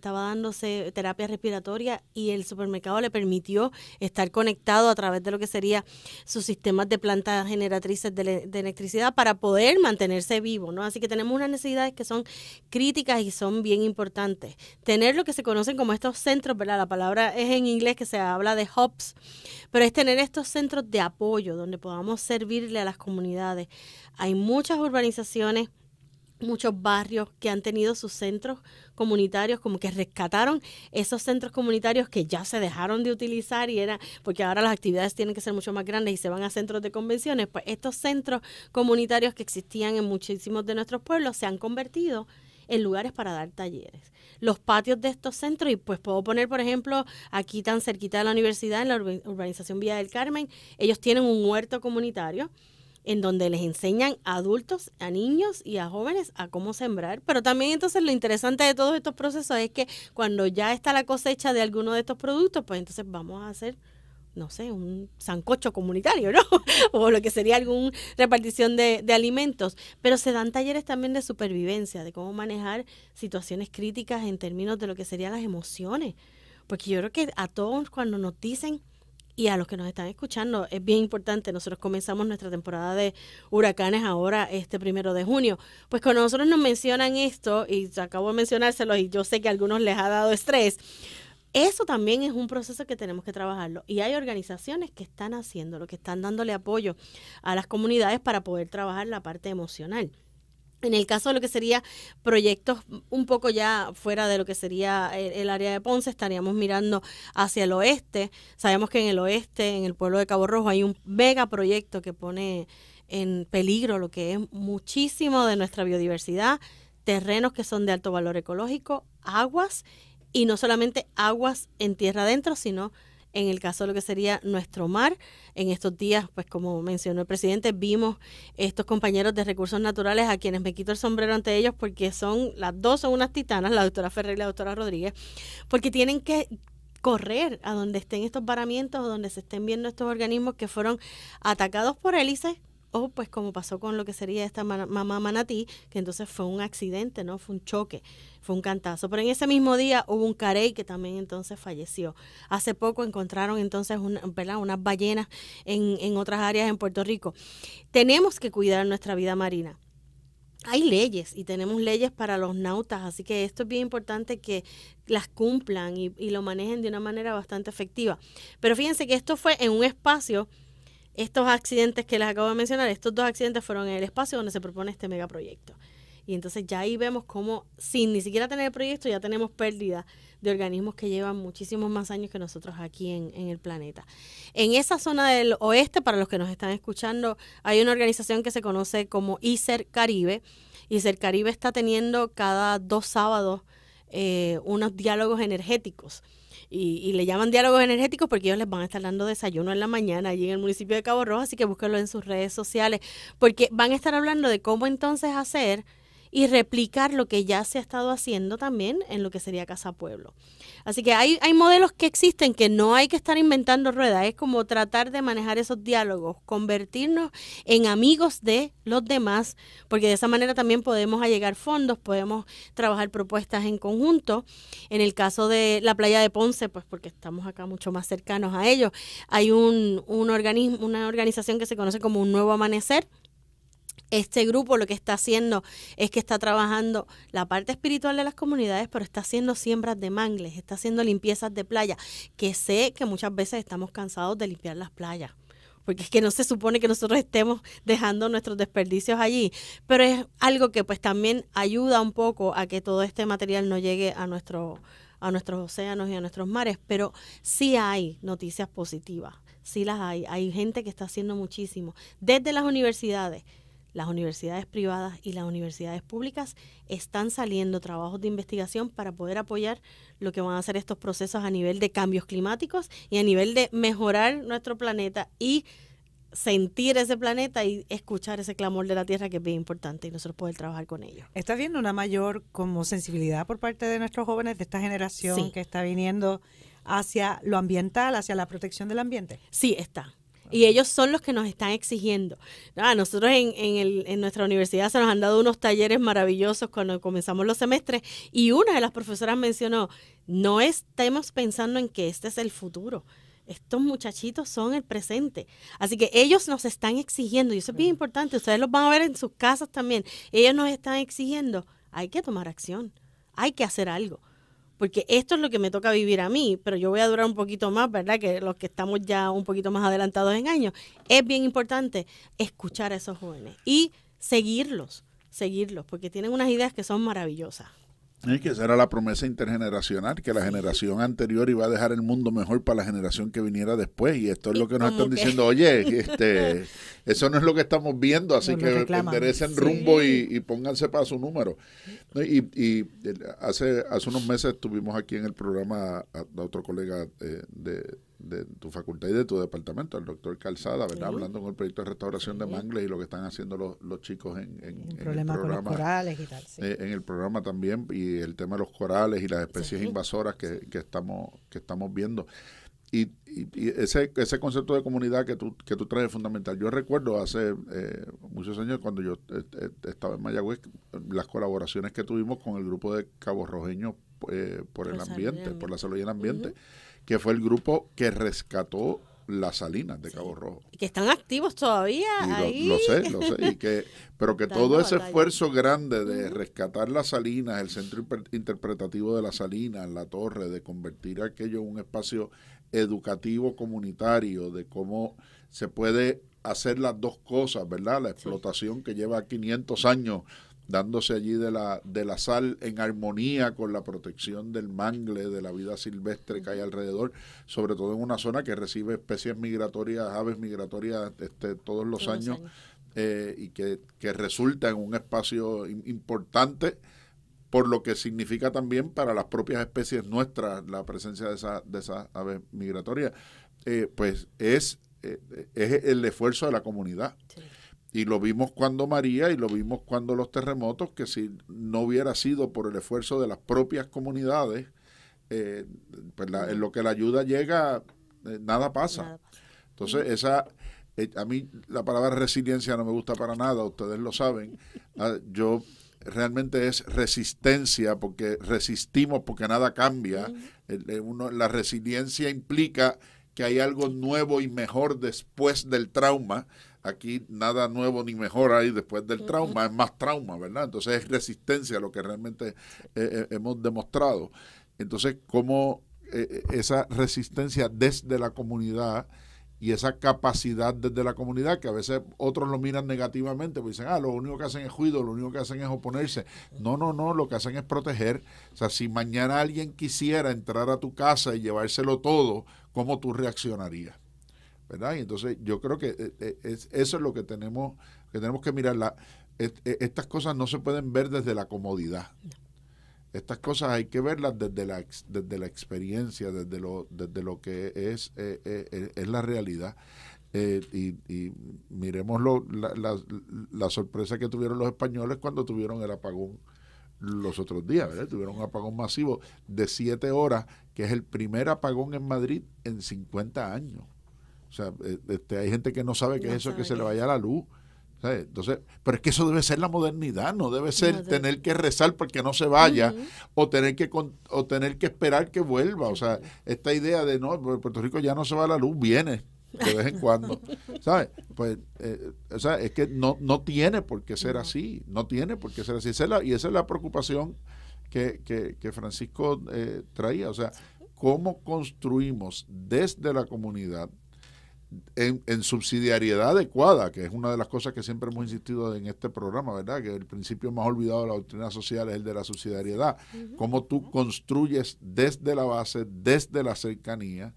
dándose terapia respiratoria y el supermercado le permitió estar conectado a través de lo que sería sus sistemas de plantas generatrices de electricidad para poder mantenerse vivo, ¿no? Así que tenemos unas necesidades que son críticas y son bien importantes. Tener lo que se conocen como estos centros, ¿verdad? La palabra es en inglés que se habla de hubs, pero es tener estos centros de apoyo donde podamos servirle a las comunidades. Hay muchas urbanizaciones, muchos barrios que han tenido sus centros comunitarios, como que rescataron esos centros comunitarios que ya se dejaron de utilizar porque ahora las actividades tienen que ser mucho más grandes y se van a centros de convenciones. Pues estos centros comunitarios que existían en muchísimos de nuestros pueblos se han convertido en lugares para dar talleres. Los patios de estos centros, y pues puedo poner, por ejemplo, aquí tan cerquita de la universidad, en la urbanización Villa del Carmen, ellos tienen un huerto comunitario en donde les enseñan a adultos, a niños y a jóvenes a cómo sembrar. Pero también entonces lo interesante de todos estos procesos es que cuando ya está la cosecha de alguno de estos productos, pues entonces vamos a hacer, no sé, un sancocho comunitario, ¿no? O lo que sería alguna repartición de alimentos. Pero se dan talleres también de supervivencia, de cómo manejar situaciones críticas en términos de lo que serían las emociones. Porque yo creo que a todos cuando nos dicen, y a los que nos están escuchando, es bien importante, nosotros comenzamos nuestra temporada de huracanes ahora, este 1 de junio, pues cuando nosotros nos mencionan esto, y acabo de mencionárselo, y yo sé que a algunos les ha dado estrés, eso también es un proceso que tenemos que trabajarlo. Y hay organizaciones que están haciéndolo, que están dándole apoyo a las comunidades para poder trabajar la parte emocional. En el caso de lo que sería proyectos un poco ya fuera de lo que sería el área de Ponce, estaríamos mirando hacia el oeste. Sabemos que en el oeste, en el pueblo de Cabo Rojo, hay un mega proyecto que pone en peligro lo que es muchísimo de nuestra biodiversidad, terrenos que son de alto valor ecológico, aguas, y no solamente aguas en tierra adentro, sino en el caso de lo que sería nuestro mar. En estos días, pues como mencionó el presidente, vimos estos compañeros de recursos naturales a quienes me quito el sombrero ante ellos porque las dos son unas titanas, la doctora Ferrer y la doctora Rodríguez, porque tienen que correr a donde estén estos varamientos o donde se estén viendo estos organismos que fueron atacados por hélices, o pues como pasó con lo que sería esta mamá manatí, que entonces fue un accidente, ¿no? Fue un choque, fue un cantazo. Pero en ese mismo día hubo un carey que también entonces falleció. Hace poco encontraron entonces unas ballenas en otras áreas en Puerto Rico. Tenemos que cuidar nuestra vida marina. Hay leyes y tenemos leyes para los nautas, así que esto es bien importante que las cumplan y lo manejen de una manera bastante efectiva. Pero fíjense que esto fue en un espacio. Estos accidentes que les acabo de mencionar, estos dos accidentes fueron en el espacio donde se propone este megaproyecto. Y entonces ya ahí vemos cómo, sin ni siquiera tener el proyecto, ya tenemos pérdida de organismos que llevan muchísimos más años que nosotros aquí en el planeta. En esa zona del oeste, para los que nos están escuchando, hay una organización que se conoce como ICER Caribe. ICER Caribe está teniendo cada 2 sábados unos diálogos energéticos. Y le llaman diálogos energéticos porque ellos les van a estar dando desayuno en la mañana allí en el municipio de Cabo Rojo, así que búsquenlo en sus redes sociales, porque van a estar hablando de cómo entonces hacer y replicar lo que ya se ha estado haciendo también en lo que sería Casa Pueblo. Así que hay modelos que existen que no hay que estar inventando ruedas, es como tratar de manejar esos diálogos, convertirnos en amigos de los demás, porque de esa manera también podemos allegar fondos, podemos trabajar propuestas en conjunto. En el caso de la playa de Ponce, pues porque estamos acá mucho más cercanos a ellos, hay una organización que se conoce como Un Nuevo Amanecer. Este grupo lo que está haciendo es que está trabajando la parte espiritual de las comunidades, pero está haciendo siembras de mangles, está haciendo limpiezas de playa, que sé que muchas veces estamos cansados de limpiar las playas, porque es que no se supone que nosotros estemos dejando nuestros desperdicios allí, pero es algo que pues también ayuda un poco a que todo este material no llegue a nuestros océanos y a nuestros mares, pero sí hay noticias positivas, sí las hay gente que está haciendo muchísimo, desde las universidades privadas y las universidades públicas están saliendo trabajos de investigación para poder apoyar lo que van a hacer estos procesos a nivel de cambios climáticos y a nivel de mejorar nuestro planeta y sentir ese planeta y escuchar ese clamor de la tierra, que es bien importante, y nosotros poder trabajar con ellos. ¿Estás viendo una mayor como sensibilidad por parte de nuestros jóvenes de esta generación que está viniendo hacia lo ambiental, hacia la protección del ambiente? Sí, está. Y ellos son los que nos están exigiendo. Nosotros en nuestra universidad se nos han dado unos talleres maravillosos cuando comenzamos los semestres y una de las profesoras mencionó, no estemos pensando en que este es el futuro. Estos muchachitos son el presente. Así que ellos nos están exigiendo, y eso es bien importante, ustedes los van a ver en sus casas también. Ellos nos están exigiendo, hay que tomar acción, hay que hacer algo. Porque esto es lo que me toca vivir a mí, pero yo voy a durar un poquito más, ¿verdad? Que los que estamos ya un poquito más adelantados en años. Es bien importante escuchar a esos jóvenes y seguirlos, porque tienen unas ideas que son maravillosas. Es que esa era la promesa intergeneracional, que la generación anterior iba a dejar el mundo mejor para la generación que viniera después, y esto es lo que nos están diciendo, oye, eso no es lo que estamos viendo, así que enderecen rumbo y pónganse para su número. Hace unos meses tuvimos aquí en el programa a otro colega tu facultad y de tu departamento, el doctor Calzada, ¿verdad? Hablando con el proyecto de restauración de mangles y lo que están haciendo los chicos en el problemas con los programa, corales y tal. en el programa también, y el tema de los corales y las especies invasoras que estamos viendo. Y ese concepto de comunidad que tú traes es fundamental. Yo recuerdo hace muchos años, cuando yo estaba en Mayagüez, las colaboraciones que tuvimos con el grupo de caborrojeños por el ambiente, por la salud y el ambiente, que fue el grupo que rescató las salinas de Cabo Rojo. Y que están activos todavía y ahí. Lo sé, pero que todo ese esfuerzo grande de rescatar las salinas, el centro interpretativo de las salinas, la torre, de convertir aquello en un espacio educativo comunitario, de cómo se puede hacer las dos cosas, ¿verdad? La explotación que lleva 500 años dándose allí de la sal en armonía con la protección del mangle, de la vida silvestre que hay alrededor, sobre todo en una zona que recibe especies migratorias, aves migratorias todos los años. Y que resulta en un espacio importante, por lo que significa también para las propias especies nuestras la presencia de esas aves migratorias, pues es el esfuerzo de la comunidad. Sí. Y lo vimos cuando María y lo vimos cuando los terremotos, que si no hubiera sido por el esfuerzo de las propias comunidades, pues en lo que la ayuda llega, nada pasa. Entonces, a mí la palabra resiliencia no me gusta para nada, ustedes lo saben. Yo realmente es resistencia, porque resistimos porque nada cambia. La resiliencia implica que hay algo nuevo y mejor después del trauma. Aquí nada nuevo ni mejor hay después del trauma, es más trauma, ¿verdad? Entonces es resistencia lo que realmente hemos demostrado. Entonces, cómo esa resistencia desde la comunidad y esa capacidad desde la comunidad, que a veces otros lo miran negativamente, pues dicen, lo único que hacen es juicio, lo único que hacen es oponerse. No, lo que hacen es proteger. O sea, si mañana alguien quisiera entrar a tu casa y llevárselo todo, ¿cómo tú reaccionarías? ¿Verdad? Y entonces yo creo que eso es lo que tenemos que mirar. Estas cosas no se pueden ver desde la comodidad. Estas cosas hay que verlas desde la experiencia, desde lo que es la realidad. Y miremos la sorpresa que tuvieron los españoles cuando tuvieron el apagón los otros días, ¿verdad? Tuvieron un apagón masivo de 7 horas, que es el primer apagón en Madrid en 50 años. O sea, hay gente que no sabe qué es eso, que se le vaya la luz. ¿Sabes? Entonces, pero es que eso debe ser la modernidad, no debe ser tener que rezar porque no se vaya, o tener que esperar que vuelva. O sea, esta idea de no, Puerto Rico ya no se va la luz, viene de vez en cuando, ¿sabes? Pues, o sea, es que no tiene por qué ser así, no tiene por qué ser así. Y esa es la preocupación que Francisco traía. O sea, ¿cómo construimos desde la comunidad en subsidiariedad adecuada, que es una de las cosas que siempre hemos insistido en este programa, ¿verdad? Que el principio más olvidado de la doctrina social es el de la subsidiariedad. Cómo tú construyes desde la base, desde la cercanía,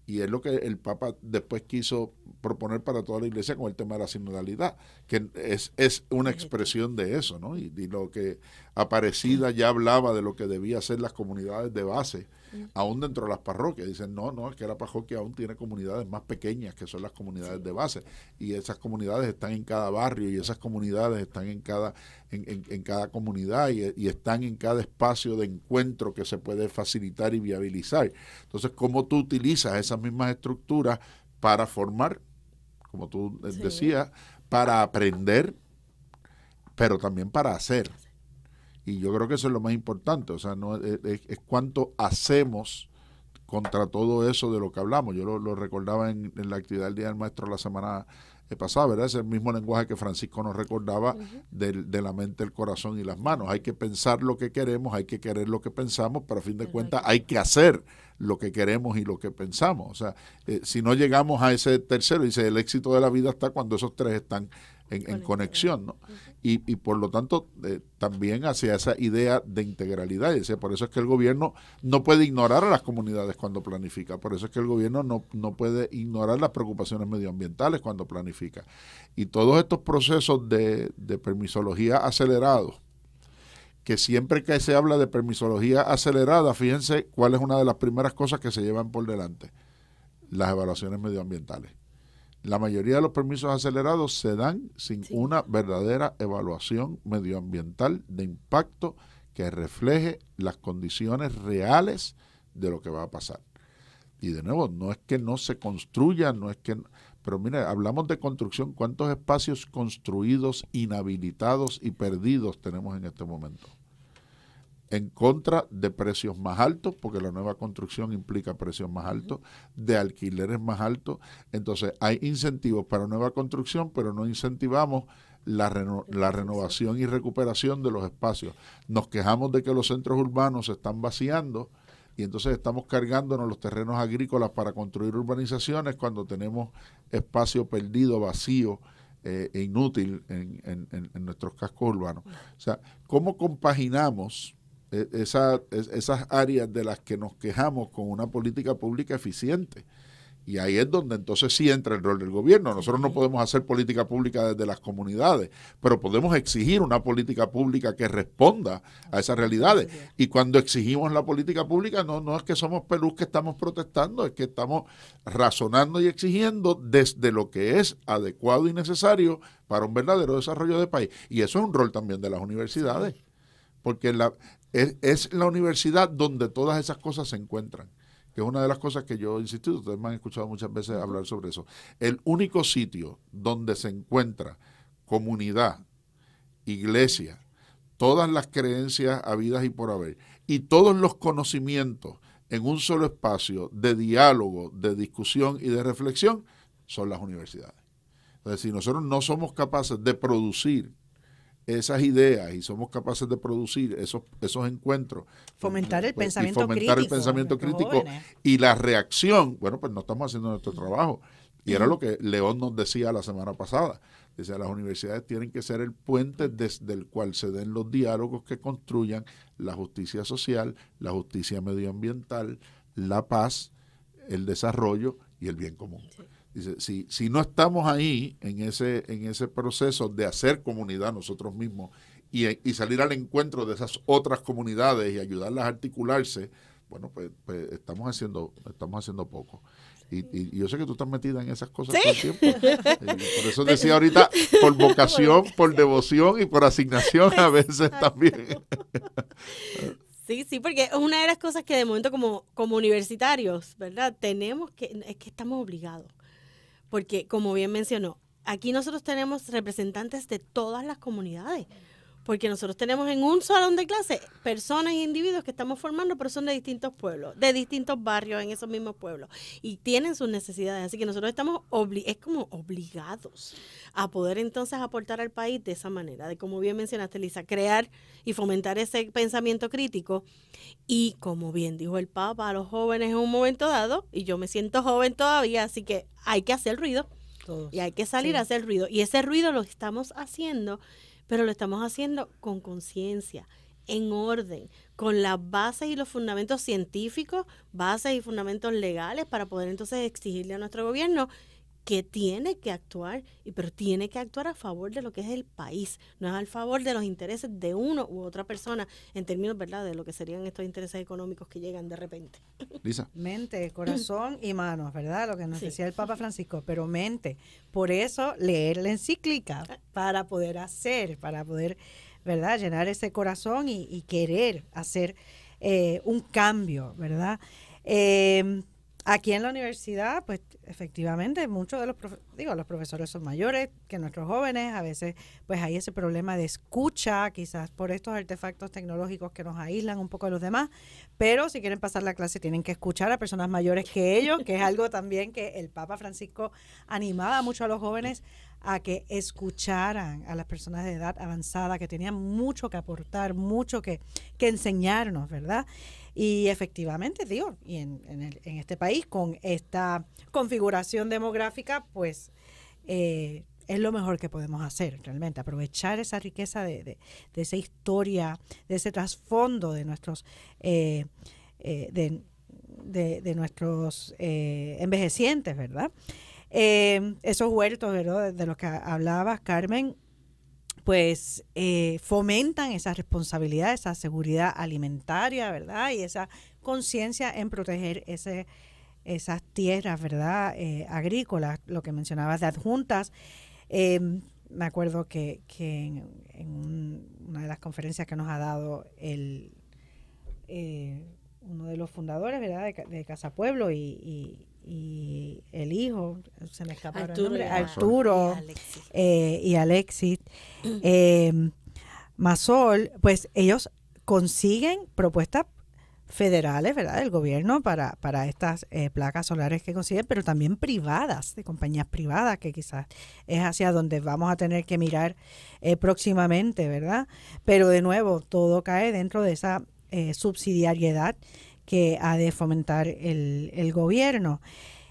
y es lo que el Papa después quiso proponer para toda la Iglesia con el tema de la sinodalidad, que es una expresión de eso, ¿no? Y lo que Aparecida ya hablaba de lo que debía ser las comunidades de base, aún dentro de las parroquias. Dicen, no, es que la parroquia aún tiene comunidades más pequeñas, que son las comunidades de base, y esas comunidades están en cada barrio, y esas comunidades están en cada comunidad, y están en cada espacio de encuentro que se puede facilitar y viabilizar. Entonces, ¿cómo tú utilizas esas mismas estructuras para formar, como tú decías, para aprender, pero también para hacer? Y yo creo que eso es lo más importante. O sea, no es cuánto hacemos contra todo eso de lo que hablamos. Yo lo recordaba en la actividad del Día del Maestro la semana pasada, ¿verdad? Es el mismo lenguaje que Francisco nos recordaba de la mente, el corazón y las manos. Hay que pensar lo que queremos, hay que querer lo que pensamos, pero a fin de cuentas hay que hacer lo que queremos y lo que pensamos. O sea, si no llegamos a ese tercero, dice, el éxito de la vida está cuando esos tres están en conexión, ¿no? Y por lo tanto, también hacia esa idea de integralidad. Y por eso es que el gobierno no puede ignorar a las comunidades cuando planifica. Por eso es que el gobierno no puede ignorar las preocupaciones medioambientales cuando planifica. Y todos estos procesos de permisología acelerados, que siempre que se habla de permisología acelerada, fíjense cuál es una de las primeras cosas que se llevan por delante: las evaluaciones medioambientales. La mayoría de los permisos acelerados se dan sin una verdadera evaluación medioambiental de impacto que refleje las condiciones reales de lo que va a pasar. Y de nuevo, no es que no se construya, no es que... Pero mire, hablamos de construcción. ¿Cuántos espacios construidos, inhabilitados y perdidos tenemos en este momento? En contra de precios más altos, porque la nueva construcción implica precios más altos, de alquileres más altos. Entonces, hay incentivos para nueva construcción, pero no incentivamos la renovación y recuperación de los espacios. Nos quejamos de que los centros urbanos se están vaciando, y entonces estamos cargándonos los terrenos agrícolas para construir urbanizaciones cuando tenemos espacio perdido, vacío e inútil en nuestros cascos urbanos. O sea, ¿cómo compaginamos esas áreas de las que nos quejamos con una política pública eficiente? Y ahí es donde entonces sí entra el rol del gobierno. Nosotros no podemos hacer política pública desde las comunidades, pero podemos exigir una política pública que responda a esas realidades. Y cuando exigimos la política pública, no es que somos pelús que estamos protestando, es que estamos razonando y exigiendo desde lo que es adecuado y necesario para un verdadero desarrollo del país. Y eso es un rol también de las universidades, porque es la universidad donde todas esas cosas se encuentran, que es una de las cosas que yo he insistido, ustedes me han escuchado muchas veces hablar sobre eso. El único sitio donde se encuentra comunidad, iglesia, todas las creencias habidas y por haber, y todos los conocimientos en un solo espacio de diálogo, de discusión y de reflexión, son las universidades. Entonces, si nosotros no somos capaces de producir esas ideas y somos capaces de producir esos encuentros, fomentar el pensamiento fomentar crítico, el pensamiento crítico y la reacción, bueno, pues no estamos haciendo nuestro trabajo. Y era lo que León nos decía la semana pasada. Decía, las universidades tienen que ser el puente desde el cual se den los diálogos que construyan la justicia social, la justicia medioambiental, la paz, el desarrollo y el bien común. Sí. Dice, si no estamos ahí en ese proceso de hacer comunidad nosotros mismos y salir al encuentro de esas otras comunidades y ayudarlas a articularse, bueno, pues estamos haciendo poco. Y yo sé que tú estás metida en esas cosas todo el tiempo. Por eso decía ahorita, por vocación, por devoción y por asignación a veces también. Sí, porque es una de las cosas que de momento como universitarios, ¿verdad? Es que estamos obligados. Porque, como bien mencionó, aquí nosotros tenemos representantes de todas las comunidades. Porque nosotros tenemos en un salón de clase personas e individuos que estamos formando, pero son de distintos pueblos, de distintos barrios en esos mismos pueblos. Y tienen sus necesidades. Así que nosotros estamos como obligados a poder entonces aportar al país de esa manera. De como bien mencionaste, Lisa, crear y fomentar ese pensamiento crítico. Y como bien dijo el Papa a los jóvenes en un momento dado, y yo me siento joven todavía, así que hay que hacer ruido. Todos. Y hay que salir a hacer ruido. Y ese ruido lo estamos haciendo, pero lo estamos haciendo con conciencia, en orden, con las bases y los fundamentos científicos, bases y fundamentos legales para poder entonces exigirle a nuestro gobierno que tiene que actuar, pero tiene que actuar a favor de lo que es el país, no es a favor de los intereses de uno u otra persona, en términos, ¿verdad?, de lo que serían estos intereses económicos que llegan de repente. Lisa. Mente, corazón y manos, ¿verdad? Lo que nos decía el Papa Francisco, pero mente. Por eso leer la encíclica, para poder hacer, para poder, ¿verdad?, llenar ese corazón y querer hacer un cambio, ¿verdad? Aquí en la universidad, pues efectivamente muchos de los profesores son mayores que nuestros jóvenes, a veces pues hay ese problema de escucha, quizás por estos artefactos tecnológicos que nos aíslan un poco de los demás, pero si quieren pasar la clase tienen que escuchar a personas mayores que ellos, que es algo también que el Papa Francisco animaba mucho a los jóvenes a que escucharan a las personas de edad avanzada, que tenían mucho que aportar, mucho que enseñarnos, ¿verdad? Y efectivamente, digo, y en este país, con esta configuración demográfica, pues es lo mejor que podemos hacer realmente, aprovechar esa riqueza de esa historia, de ese trasfondo de nuestros de nuestros envejecientes, ¿verdad? Esos huertos, ¿verdad?, de los que hablabas, Carmen, pues fomentan esa responsabilidad, esa seguridad alimentaria, ¿verdad? Y esa conciencia en proteger esas tierras, ¿verdad? Agrícolas, lo que mencionabas de adjuntas. Me acuerdo que en una de las conferencias que nos ha dado uno de los fundadores, ¿verdad? de Casa Pueblo y el hijo, se me escapa el nombre, Arturo y Alexis Masol, pues ellos consiguen propuestas federales, ¿verdad? Del gobierno para estas placas solares que consiguen, pero también privadas, de compañías privadas, que quizás es hacia donde vamos a tener que mirar próximamente, ¿verdad? Pero de nuevo, todo cae dentro de esa subsidiariedad que ha de fomentar el gobierno.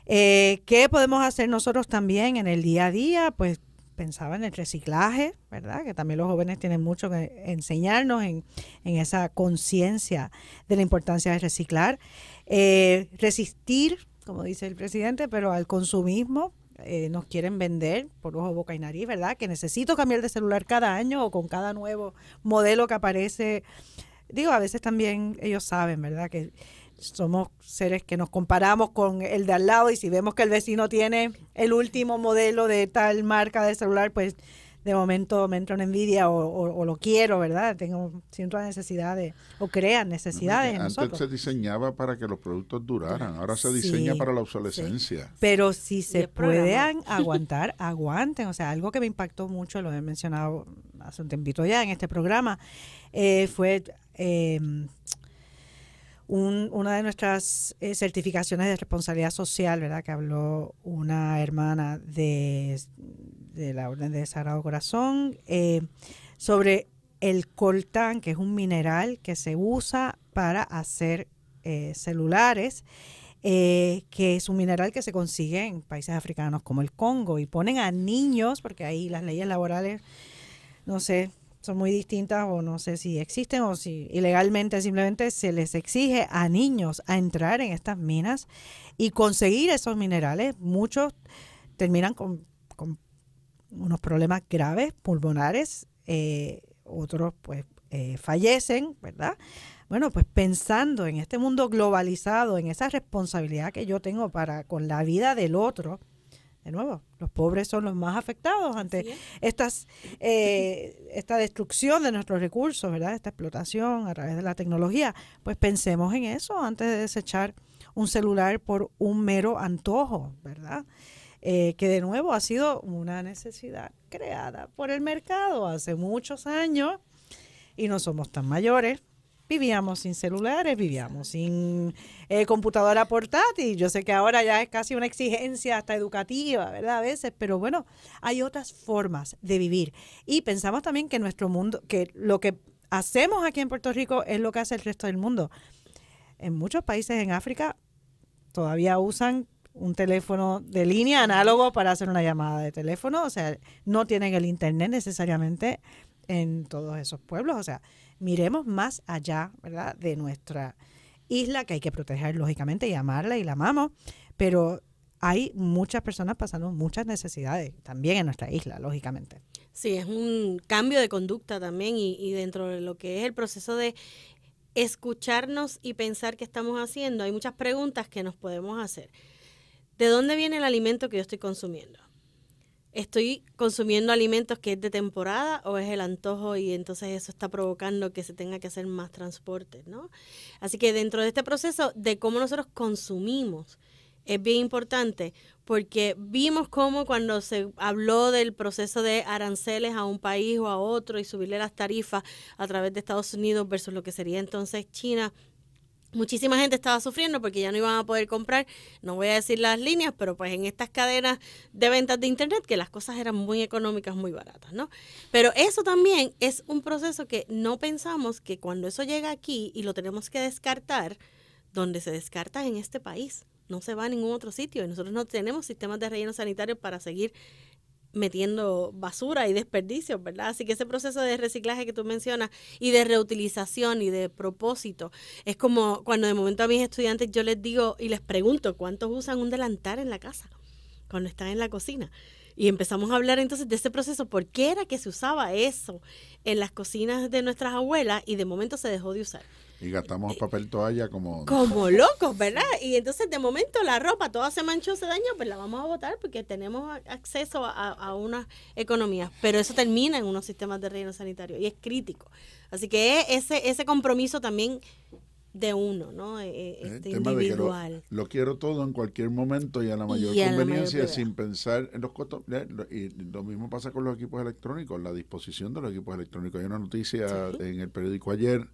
¿Qué podemos hacer nosotros también en el día a día? Pues pensaba en el reciclaje, ¿verdad? Que también los jóvenes tienen mucho que enseñarnos en esa conciencia de la importancia de reciclar. Resistir, como dice el presidente, pero al consumismo. Nos quieren vender por ojo, boca y nariz, ¿verdad? Que necesito cambiar de celular cada año o con cada nuevo modelo que aparece. Digo, a veces también ellos saben, ¿verdad? Que somos seres que nos comparamos con el de al lado y si vemos que el vecino tiene el último modelo de tal marca de celular, pues de momento me entra una envidia o lo quiero, ¿verdad? Siento la necesidad o crean necesidades en nosotros. Antes se diseñaba para que los productos duraran, ahora se diseña para la obsolescencia. Sí. Pero si se pueden aguantar, aguanten. O sea, algo que me impactó mucho, lo he mencionado hace un tiempito ya en este programa, fue una de nuestras certificaciones de responsabilidad social, ¿verdad? Que habló una hermana de la Orden de Sagrado Corazón sobre el coltán, que es un mineral que se usa para hacer celulares, que es un mineral que se consigue en países africanos como el Congo, y ponen a niños, porque ahí las leyes laborales, no sé, son muy distintas o no sé si existen o si ilegalmente simplemente se les exige a niños a entrar en estas minas y conseguir esos minerales. Muchos terminan con unos problemas graves pulmonares, otros pues fallecen, ¿verdad? Bueno, pues pensando en este mundo globalizado, en esa responsabilidad que yo tengo con la vida del otro. De nuevo, los pobres son los más afectados ante esta destrucción de nuestros recursos, ¿verdad? Esta explotación a través de la tecnología. Pues pensemos en eso antes de desechar un celular por un mero antojo, ¿verdad? Que de nuevo ha sido una necesidad creada por el mercado hace muchos años y no somos tan mayores. Vivíamos sin celulares, vivíamos sin computadora portátil. Yo sé que ahora ya es casi una exigencia hasta educativa, ¿verdad? A veces, pero bueno, hay otras formas de vivir. Y pensamos también que nuestro mundo, que lo que hacemos aquí en Puerto Rico es lo que hace el resto del mundo. En muchos países en África todavía usan un teléfono de línea análogo para hacer una llamada de teléfono. O sea, no tienen el internet necesariamente en todos esos pueblos. O sea, miremos más allá, ¿verdad?, de nuestra isla, que hay que proteger lógicamente y amarla, y la amamos, pero hay muchas personas pasando muchas necesidades también en nuestra isla, lógicamente. Sí, es un cambio de conducta también y dentro de lo que es el proceso de escucharnos y pensar qué estamos haciendo, hay muchas preguntas que nos podemos hacer. ¿De dónde viene el alimento que yo estoy consumiendo? ¿Estoy consumiendo alimentos que es de temporada o es el antojo y entonces eso está provocando que se tenga que hacer más transporte, ¿no? Así que dentro de este proceso de cómo nosotros consumimos es bien importante, porque vimos cómo cuando se habló del proceso de aranceles a un país o a otro y subirle las tarifas a través de Estados Unidos versus lo que sería entonces China, muchísima gente estaba sufriendo porque ya no iban a poder comprar, no voy a decir las líneas, pero pues en estas cadenas de ventas de internet que las cosas eran muy económicas, muy baratas, ¿no? Pero eso también es un proceso que no pensamos que cuando eso llega aquí y lo tenemos que descartar, donde se descarta en este país, no se va a ningún otro sitio y nosotros no tenemos sistemas de relleno sanitario para seguir metiendo basura y desperdicios, ¿verdad? Así que ese proceso de reciclaje que tú mencionas y de reutilización y de propósito es como cuando de momento a mis estudiantes yo les digo y les pregunto ¿cuántos usan un delantal en la casa cuando están en la cocina? Y empezamos a hablar entonces de ese proceso, por qué era que se usaba eso en las cocinas de nuestras abuelas y de momento se dejó de usar. Y gastamos papel toalla como locos, ¿verdad? Y entonces de momento la ropa toda se manchó, se dañó, pues la vamos a botar porque tenemos acceso a unas economías. Pero eso termina en unos sistemas de relleno sanitario y es crítico. Así que ese compromiso también de uno, ¿no? Individual. De que lo quiero todo en cualquier momento y a la mayor conveniencia sin pensar en los costos. Y lo mismo pasa con los equipos electrónicos, la disposición de los equipos electrónicos. Hay una noticia en el periódico ayer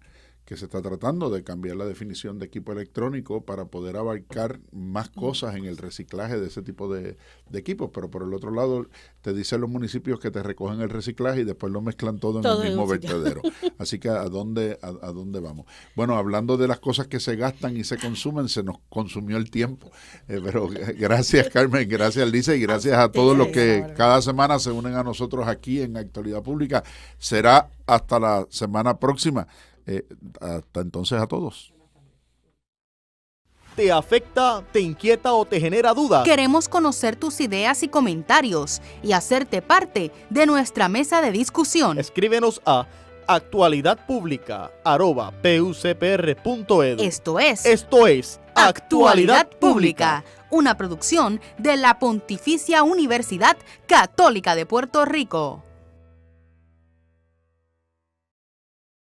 que se está tratando de cambiar la definición de equipo electrónico para poder abarcar más cosas en el reciclaje de ese tipo de equipos, pero por el otro lado te dicen los municipios que te recogen el reciclaje y después lo mezclan todo en el mismo vertedero. Así que ¿a dónde vamos? Bueno, hablando de las cosas que se gastan y se consumen, se nos consumió el tiempo, pero gracias Carmen, gracias Lisa y gracias a todos los que cada semana se unen a nosotros aquí en Actualidad Pública. Será hasta la semana próxima. Hasta entonces a todos. ¿Te afecta, te inquieta o te genera dudas? Queremos conocer tus ideas y comentarios y hacerte parte de nuestra mesa de discusión. Escríbenos a actualidadpublica@pucpr.edu. Esto es Actualidad Pública, una producción de la Pontificia Universidad Católica de Puerto Rico.